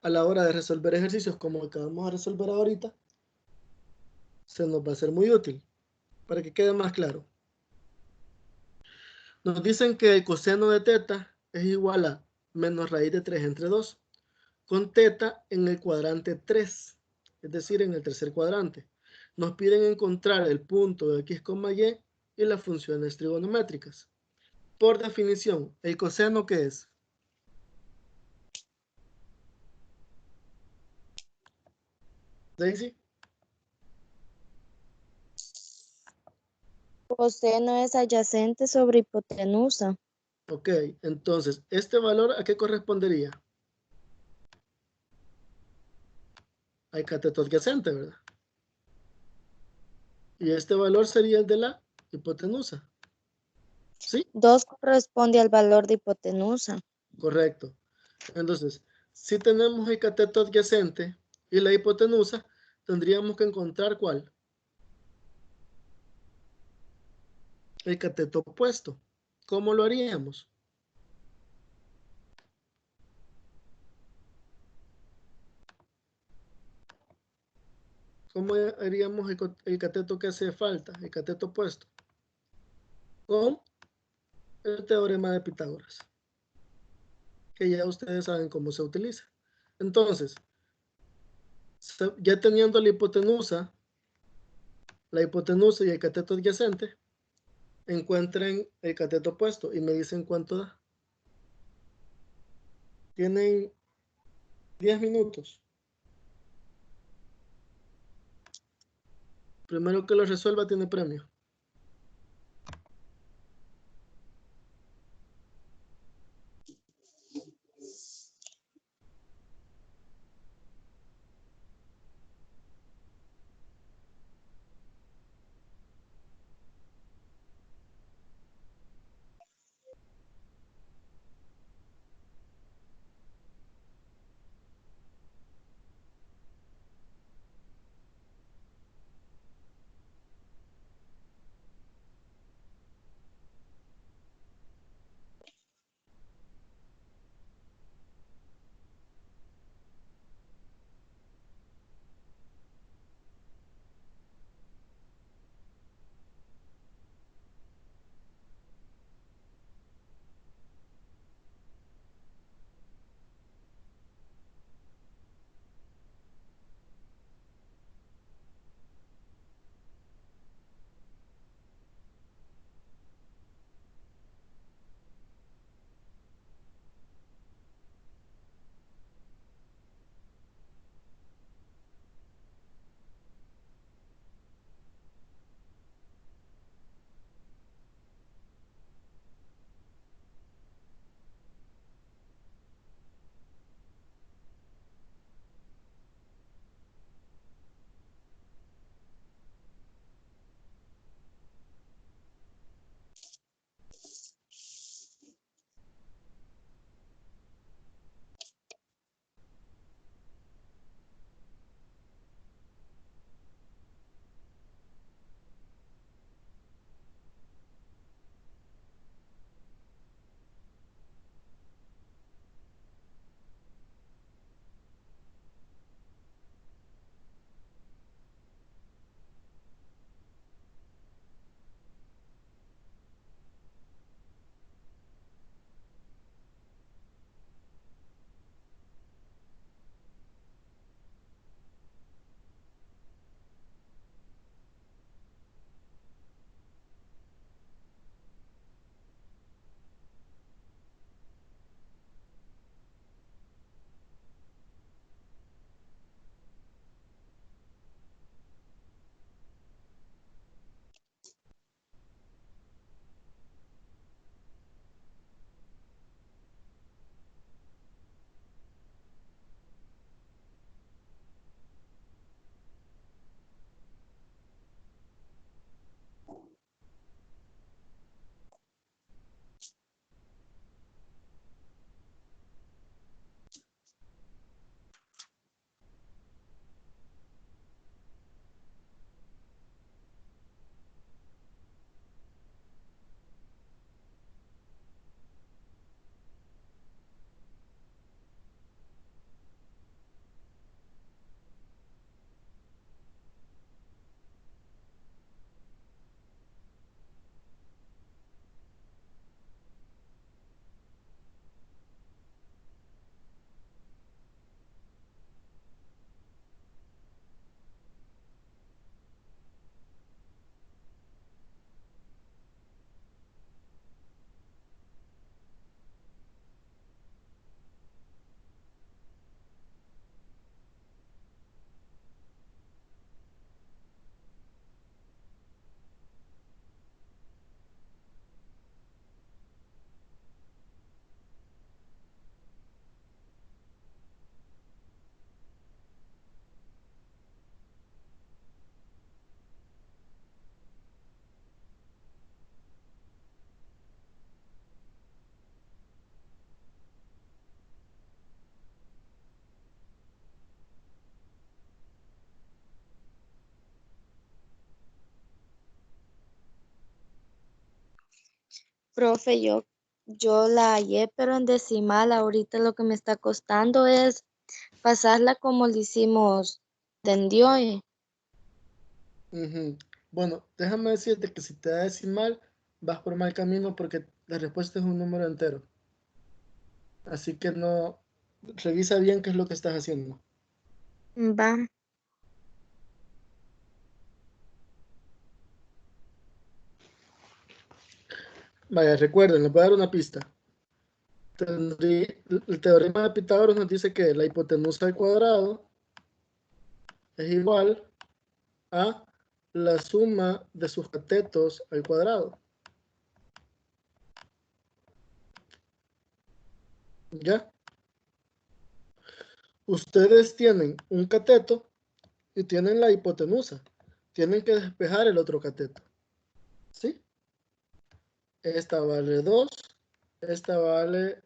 a la hora de resolver ejercicios como el que vamos a resolver ahorita, se nos va a ser muy útil para que quede más claro. Nos dicen que el coseno de teta es igual a menos raíz de 3 entre 2, con teta en el cuadrante 3, es decir, en el tercer cuadrante. Nos piden encontrar el punto de x, y las funciones trigonométricas. Por definición, ¿el coseno qué es? Daisy. Coseno es adyacente sobre hipotenusa. Ok, entonces, ¿este valor a qué correspondería? Al cateto adyacente, ¿verdad? Y este valor sería el de la hipotenusa. ¿Sí? 2 corresponde al valor de hipotenusa. Correcto. Entonces, si tenemos el cateto adyacente y la hipotenusa, tendríamos que encontrar ¿cuál? El cateto opuesto. ¿Cómo lo haríamos? ¿Cómo haríamos el cateto que hace falta? El cateto opuesto. Con el teorema de Pitágoras, que ya ustedes saben cómo se utiliza. Entonces, ya teniendo la hipotenusa y el cateto adyacente, encuentren el cateto opuesto y me dicen cuánto da. Tienen 10 minutos. Primero que lo resuelva tiene premio. Profe, yo la hallé, pero en decimal. Ahorita lo que me está costando es pasarla como le hicimos de hoy. Ujú. Bueno, déjame decirte que si te da decimal, vas por mal camino porque la respuesta es un número entero. Así que no, revisa bien qué es lo que estás haciendo. Va. Vaya, recuerden, les voy a dar una pista. El teorema de Pitágoras nos dice que la hipotenusa al cuadrado es igual a la suma de sus catetos al cuadrado. ¿Ya? Ustedes tienen un cateto y tienen la hipotenusa. Tienen que despejar el otro cateto. ¿Sí? Esta vale 2. Esta vale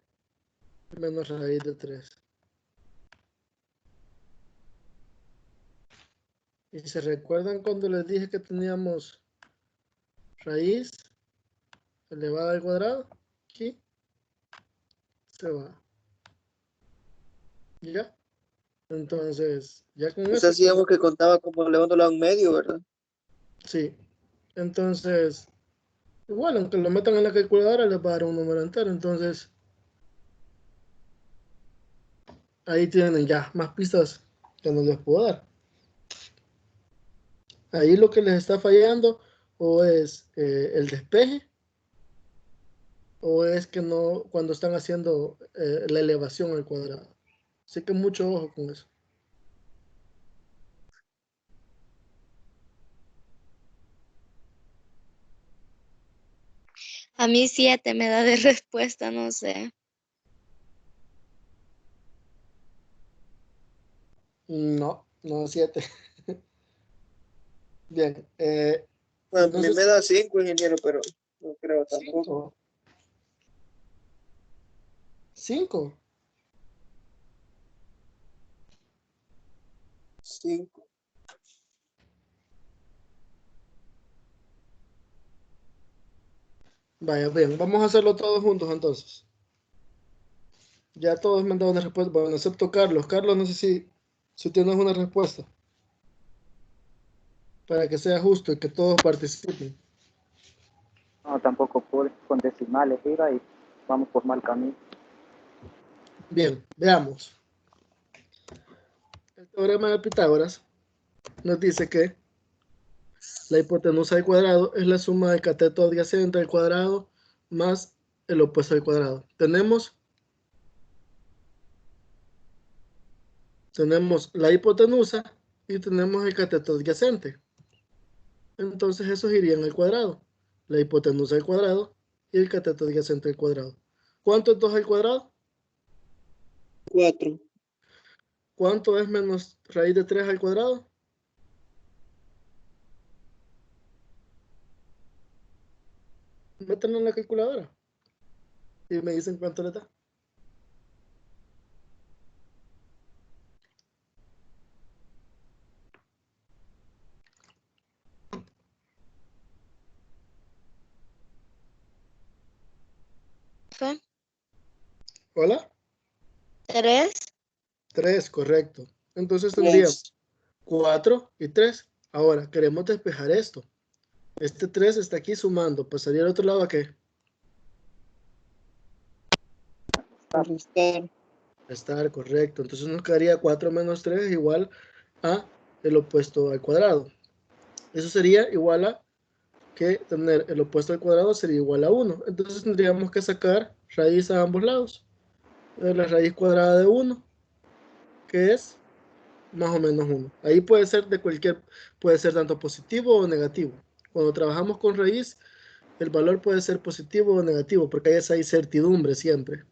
menos raíz de 3. Y se recuerdan cuando les dije que teníamos raíz elevada al cuadrado, aquí se va. ¿Ya? Entonces, ya con Pues eso, hacíamos que contaba como elevándola a un medio, ¿verdad? sí. Entonces, igual, aunque lo metan en la calculadora, les va a dar un número entero. Entonces, ahí tienen ya más pistas que no les puedo dar. Ahí lo que les está fallando o es el despeje o es que no, cuando están haciendo la elevación al cuadrado. Así que mucho ojo con eso. A mí 7 me da de respuesta, no sé. No, no 7. Bien, Bueno, a mí me entonces da 5, ingeniero, pero no creo tampoco. 5. 5. Vaya, bien, vamos a hacerlo todos juntos entonces. Ya todos me han dado una respuesta, bueno, excepto Carlos. Carlos, no sé si tienes una respuesta para que sea justo y que todos participen. No, tampoco pude, con decimales iba y vamos por mal camino. Bien, veamos. El teorema de Pitágoras nos dice que la hipotenusa al cuadrado es la suma del cateto adyacente al cuadrado más el opuesto al cuadrado. Tenemos la hipotenusa y tenemos el cateto adyacente. Entonces esos irían al cuadrado. La hipotenusa al cuadrado y el cateto adyacente al cuadrado. ¿Cuánto es 2 al cuadrado? 4. ¿Cuánto es menos raíz de 3 al cuadrado? Métanlo en la calculadora y me dicen cuánto le da. ¿Fue? ¿Hola? 3. 3, correcto. Entonces tendríamos 3. 4 y 3. Ahora, queremos despejar esto. Este 3 está aquí sumando. ¿Pasaría al otro lado a qué? Restar. Estar correcto. Entonces nos quedaría 4 menos 3 es igual a el opuesto al cuadrado. Eso sería igual a que tener el opuesto al cuadrado sería igual a 1. Entonces tendríamos que sacar raíz a ambos lados. La raíz cuadrada de 1, que es más o menos 1. Ahí puede ser puede ser tanto positivo o negativo. Cuando trabajamos con raíz, el valor puede ser positivo o negativo, porque hay esa incertidumbre siempre.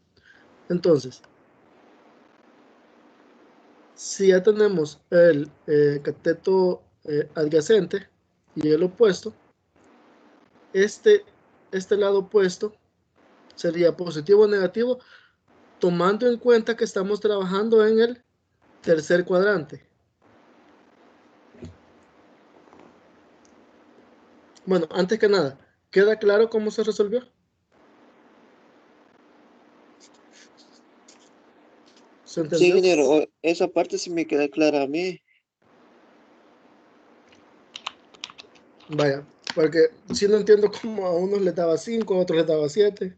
Entonces, si ya tenemos el cateto adyacente y el opuesto, este lado opuesto sería positivo o negativo, tomando en cuenta que estamos trabajando en el tercer cuadrante. Bueno, antes que nada, ¿queda claro cómo se resolvió? ¿Se Sí, entendió? ingeniero, esa parte sí me queda clara a mí. Vaya, porque si no entiendo cómo a unos les daba 5, a otros les daba 7.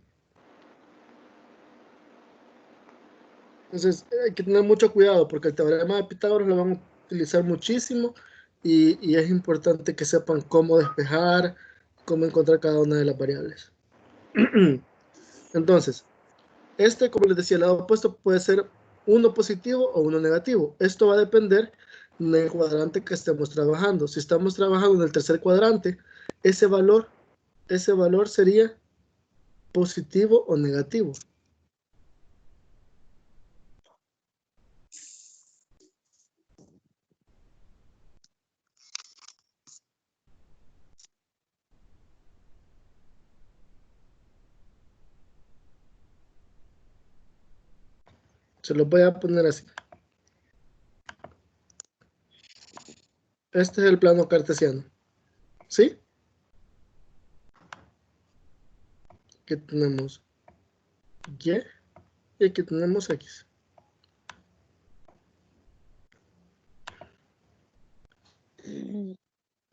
Entonces hay que tener mucho cuidado porque el teorema de Pitágoras lo van a utilizar muchísimo y es importante que sepan cómo despejar, cómo encontrar cada una de las variables. Entonces, como les decía, el lado opuesto puede ser uno positivo o uno negativo. Esto va a depender del cuadrante que estemos trabajando. Si estamos trabajando en el tercer cuadrante, ese valor sería positivo o negativo. Se lo voy a poner así. Este es el plano cartesiano. ¿Sí? Aquí tenemos Y y aquí tenemos X.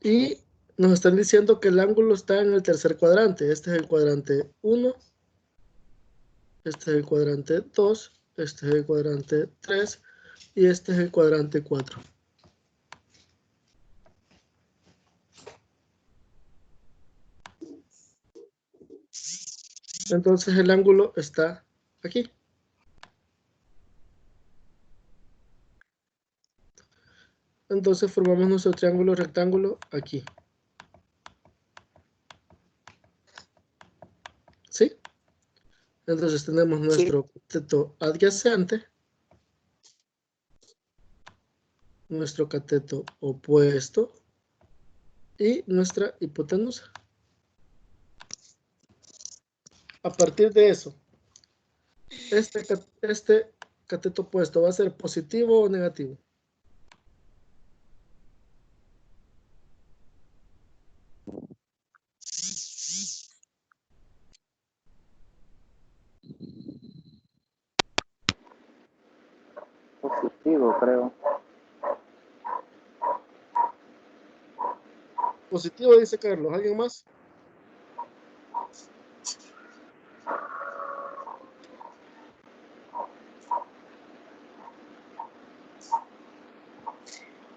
Y nos están diciendo que el ángulo está en el tercer cuadrante. Este es el cuadrante 1, este es el cuadrante 2, este es el cuadrante 3 y este es el cuadrante 4. Entonces el ángulo está aquí. Entonces formamos nuestro triángulo rectángulo aquí. ¿Sí? Entonces tenemos Sí, nuestro cateto adyacente, nuestro cateto opuesto y nuestra hipotenusa. A partir de eso, este cateto opuesto va a ser positivo o negativo. Positivo, creo. Positivo, dice Carlos. ¿Alguien más?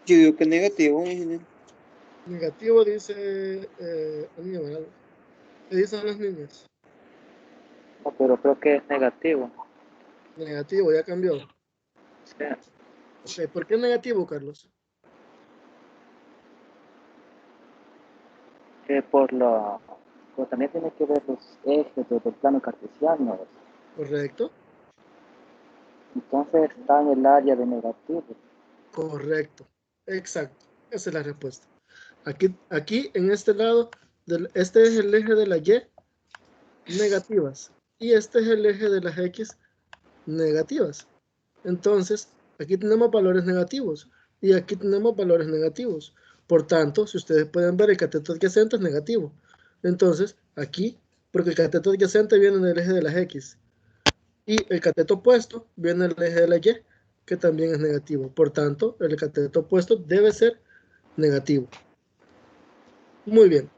yo digo que negativo, ingeniero. Negativo, dice Anillo Morado. ¿Qué dicen las niñas? No, pero creo que es negativo. Negativo, ya cambió. Sí. Ok, ¿por qué negativo, Carlos? Pero también tiene que ver los ejes del plano cartesiano. Correcto, Entonces está en el área de negativo. correcto. Exacto. Esa es la respuesta. Aquí en este lado, este es el eje de la Y negativas. Y este es el eje de las X negativas. Entonces, aquí tenemos valores negativos y aquí tenemos valores negativos. Por tanto, si ustedes pueden ver, el cateto adyacente es negativo. Entonces, aquí, porque el cateto adyacente viene en el eje de las X y el cateto opuesto viene en el eje de la Y, que también es negativo. Por tanto, el cateto opuesto debe ser negativo. Muy bien.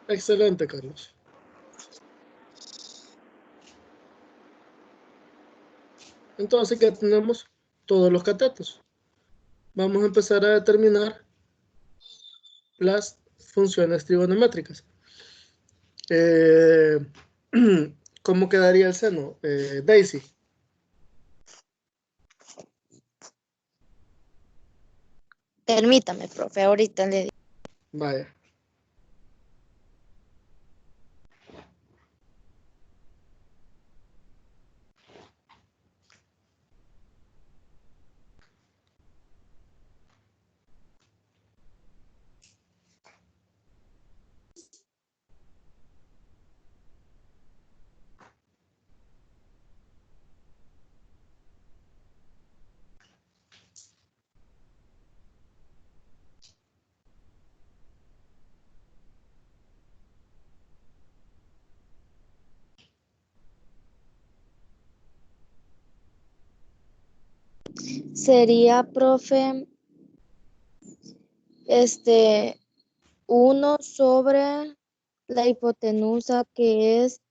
Excelente, Carlos. Entonces, ya tenemos todos los catetos. Vamos a empezar a determinar las funciones trigonométricas. Eh, ¿Cómo quedaría el seno? Daisy. Permítame, profe, ahorita le digo. Vaya. sería, profe, 1 sobre la hipotenusa, que es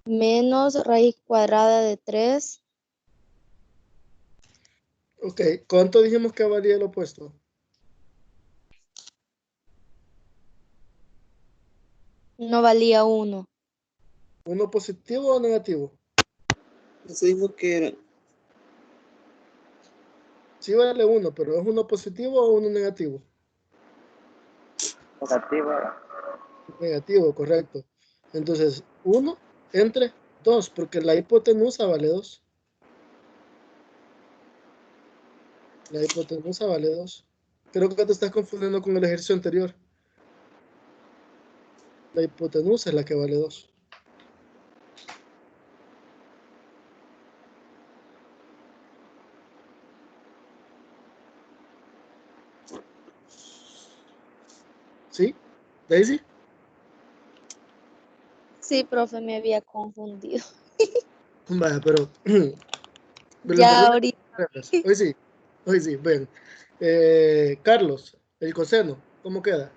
menos raíz cuadrada de 3. Ok, ¿cuánto dijimos que valía el opuesto? No valía 1. ¿Uno positivo o negativo? Eso mismo que era. Sí vale 1, pero ¿es uno positivo o uno negativo? Negativa. Negativo, correcto. Entonces, 1 entre 2, porque la hipotenusa vale 2. La hipotenusa vale 2. Creo que te estás confundiendo con el ejercicio anterior. La hipotenusa es la que vale 2. ¿Sí? ¿Daisy? Sí, profe, me había confundido. Vaya, pero lo Ya importante ahorita. es que hoy sí, ven. Carlos, el coseno, ¿cómo queda?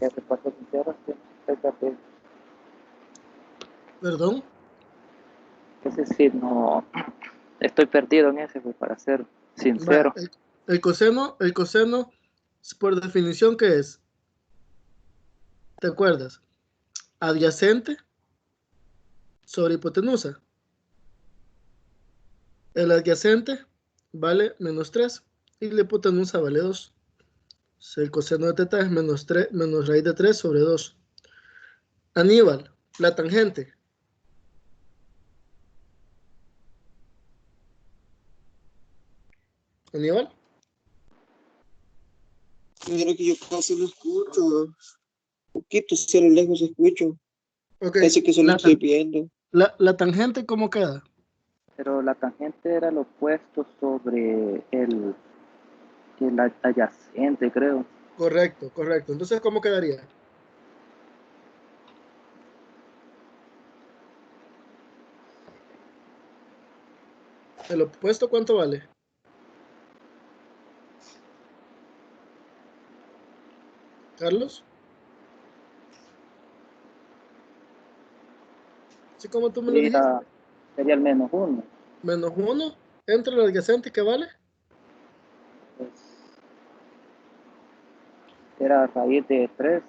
Ya se pasó sincero, sí, fíjate, Perdón. ese sí, no, estoy perdido en ese, pues, para ser Vaya, sincero. el coseno, por definición, ¿qué es? ¿Te acuerdas? Adyacente sobre hipotenusa. El adyacente vale menos 3 y la hipotenusa vale 2. El coseno de teta es menos 3, menos raíz de 3 sobre 2. Aníbal, la tangente. Aníbal. Mira que yo casi lo escucho. Poquito, si a lo lejos escucho. Ok, Parece que solo la, estoy viendo. la tangente, ¿cómo queda? Pero la tangente era lo opuesto sobre el adyacente, creo. Correcto, correcto. Entonces, ¿cómo quedaría? ¿El opuesto cuánto vale? Carlos. Así como tú me lo dijiste. Sería, sería el -1. Menos 1 entre el adyacente, ¿qué vale? Pues, era raíz de 3.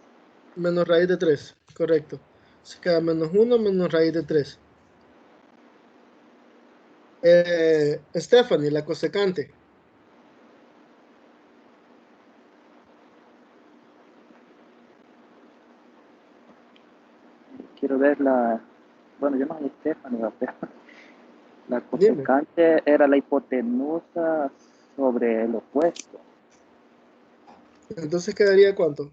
Menos raíz de 3, correcto. Se queda menos 1 menos raíz de 3. Stephanie, la cosecante. Quiero ver la, bueno, yo no soy Stephanie, pero la Dime. cosecante era la hipotenusa sobre el opuesto. Entonces quedaría cuánto?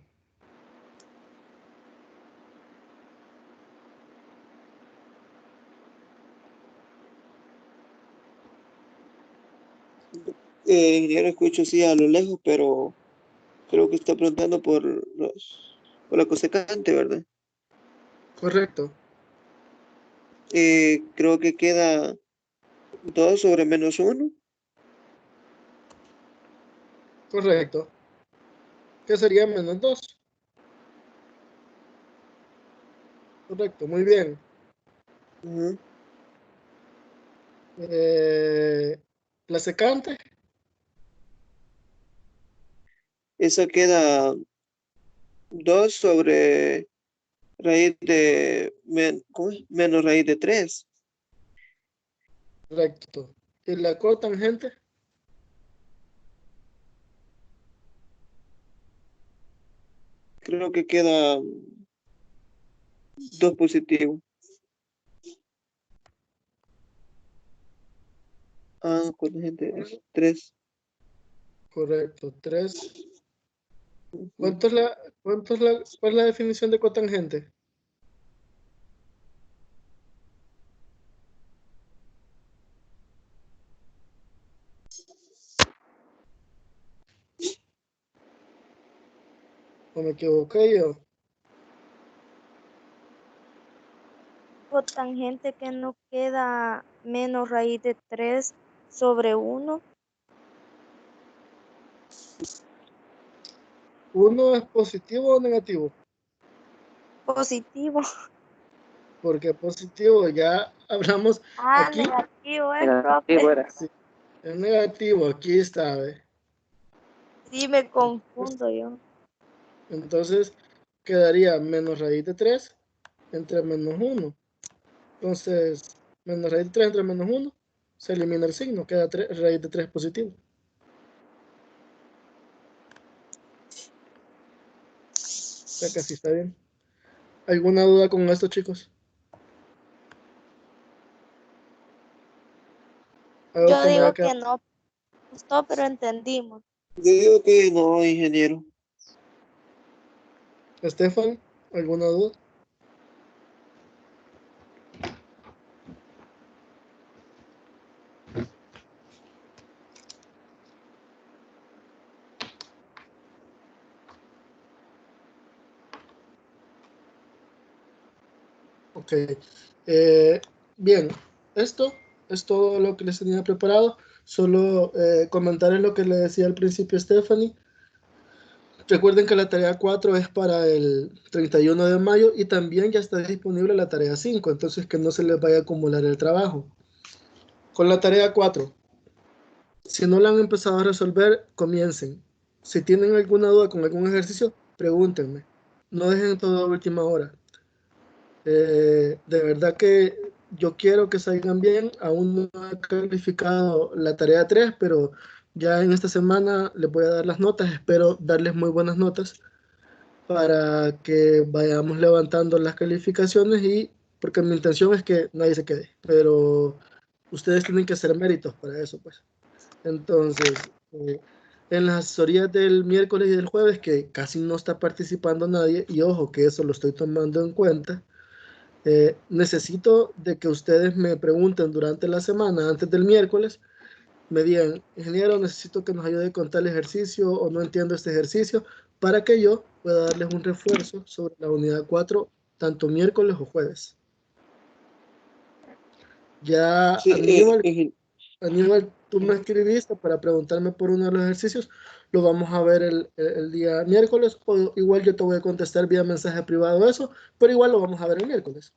Yo lo escucho sí a lo lejos, pero creo que está preguntando por la cosecante, ¿verdad? Correcto, Creo que queda 2 sobre -1. correcto. ¿Qué sería menos 2? Correcto, muy bien. Ujú. La secante, Esa queda 2 sobre raíz de ¿cómo es? Menos raíz de 3. correcto. Y la cotangente, Creo que queda 2 positivo. Ah, cotangente es 3. correcto, 3. ¿Cuánto es cuál es la definición de cotangente? ¿O me equivoqué yo? tengo tangente que no queda menos raíz de 3 sobre 1. ¿Uno es positivo o negativo? Positivo. Porque positivo ya hablamos Ah, aquí. negativo, Negativo profe. era. Sí, es negativo, aquí está, ¿ve? Sí, me confundo yo. Entonces quedaría menos raíz de 3 entre menos 1. Entonces, menos raíz de 3 entre menos 1, se elimina el signo, queda raíz de 3 positivo. O sea que así está bien. ¿Alguna duda con esto, chicos? Algo Yo que me haya digo quedado. que no gustó, pero entendimos. Yo digo que no, ingeniero. Estefan, ¿alguna duda? Ok. Bien, esto es todo lo que les tenía preparado. Solo comentarles lo que le decía al principio Stephanie. Recuerden que la tarea 4 es para el 31 de mayo y también ya está disponible la tarea 5, entonces que no se les vaya a acumular el trabajo. Con la tarea 4, si no la han empezado a resolver, comiencen. Si tienen alguna duda con algún ejercicio, pregúntenme. No dejen todo a última hora. De verdad que yo quiero que salgan bien. Aún no he calificado la tarea 3, pero ya en esta semana les voy a dar las notas. Espero darles muy buenas notas para que vayamos levantando las calificaciones y porque mi intención es que nadie se quede, pero ustedes tienen que hacer méritos para eso, pues. Entonces, en las asesorías del miércoles y del jueves, que casi no está participando nadie, y ojo que eso lo estoy tomando en cuenta, necesito de que ustedes me pregunten durante la semana, antes del miércoles, me digan, ingeniero, necesito que nos ayude con tal ejercicio o no entiendo este ejercicio, para que yo pueda darles un refuerzo sobre la unidad 4, tanto miércoles o jueves. Ya Sí, Aníbal, tú me escribiste para preguntarme por uno de los ejercicios, lo vamos a ver el día miércoles, o igual yo te voy a contestar vía mensaje privado eso, pero igual lo vamos a ver el miércoles.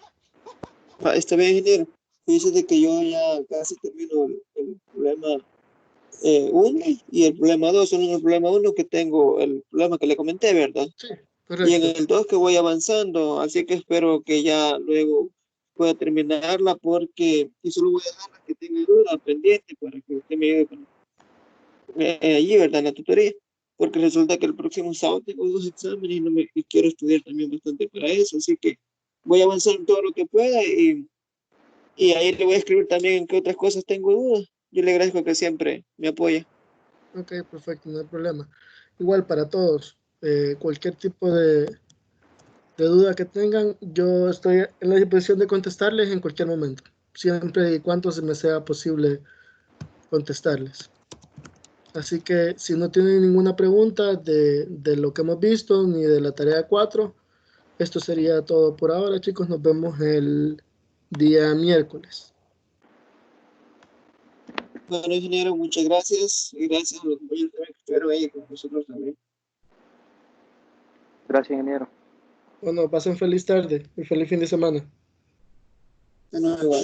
está bien, ingeniero. Dice de que yo ya casi termino el problema 1 y el problema 2. Solo en el problema 1 que tengo el problema que le comenté, ¿verdad? Sí, Y en correcto. el 2 que voy avanzando, así que espero que ya luego pueda terminarla porque y solo voy a dejar la que tenga duda pendiente para que usted me ayude con allí, ¿verdad? En la tutoría. Porque resulta que el próximo sábado tengo 2 exámenes y quiero estudiar también bastante para eso, así que voy a avanzar en todo lo que pueda y ahí le voy a escribir también en qué otras cosas tengo dudas. Yo le agradezco que siempre me apoya. Ok, perfecto, no hay problema. Igual para todos, cualquier tipo de duda que tengan, yo estoy en la disposición de contestarles en cualquier momento, siempre y cuando se me sea posible contestarles. Así que si no tienen ninguna pregunta de lo que hemos visto ni de la tarea 4, esto sería todo por ahora, chicos. Nos vemos el día miércoles. Bueno, ingeniero, muchas gracias y gracias a los compañeros también que estuvieron ahí con nosotros también. Gracias, ingeniero. Bueno, pasen feliz tarde y feliz fin de semana. De nuevo, igual.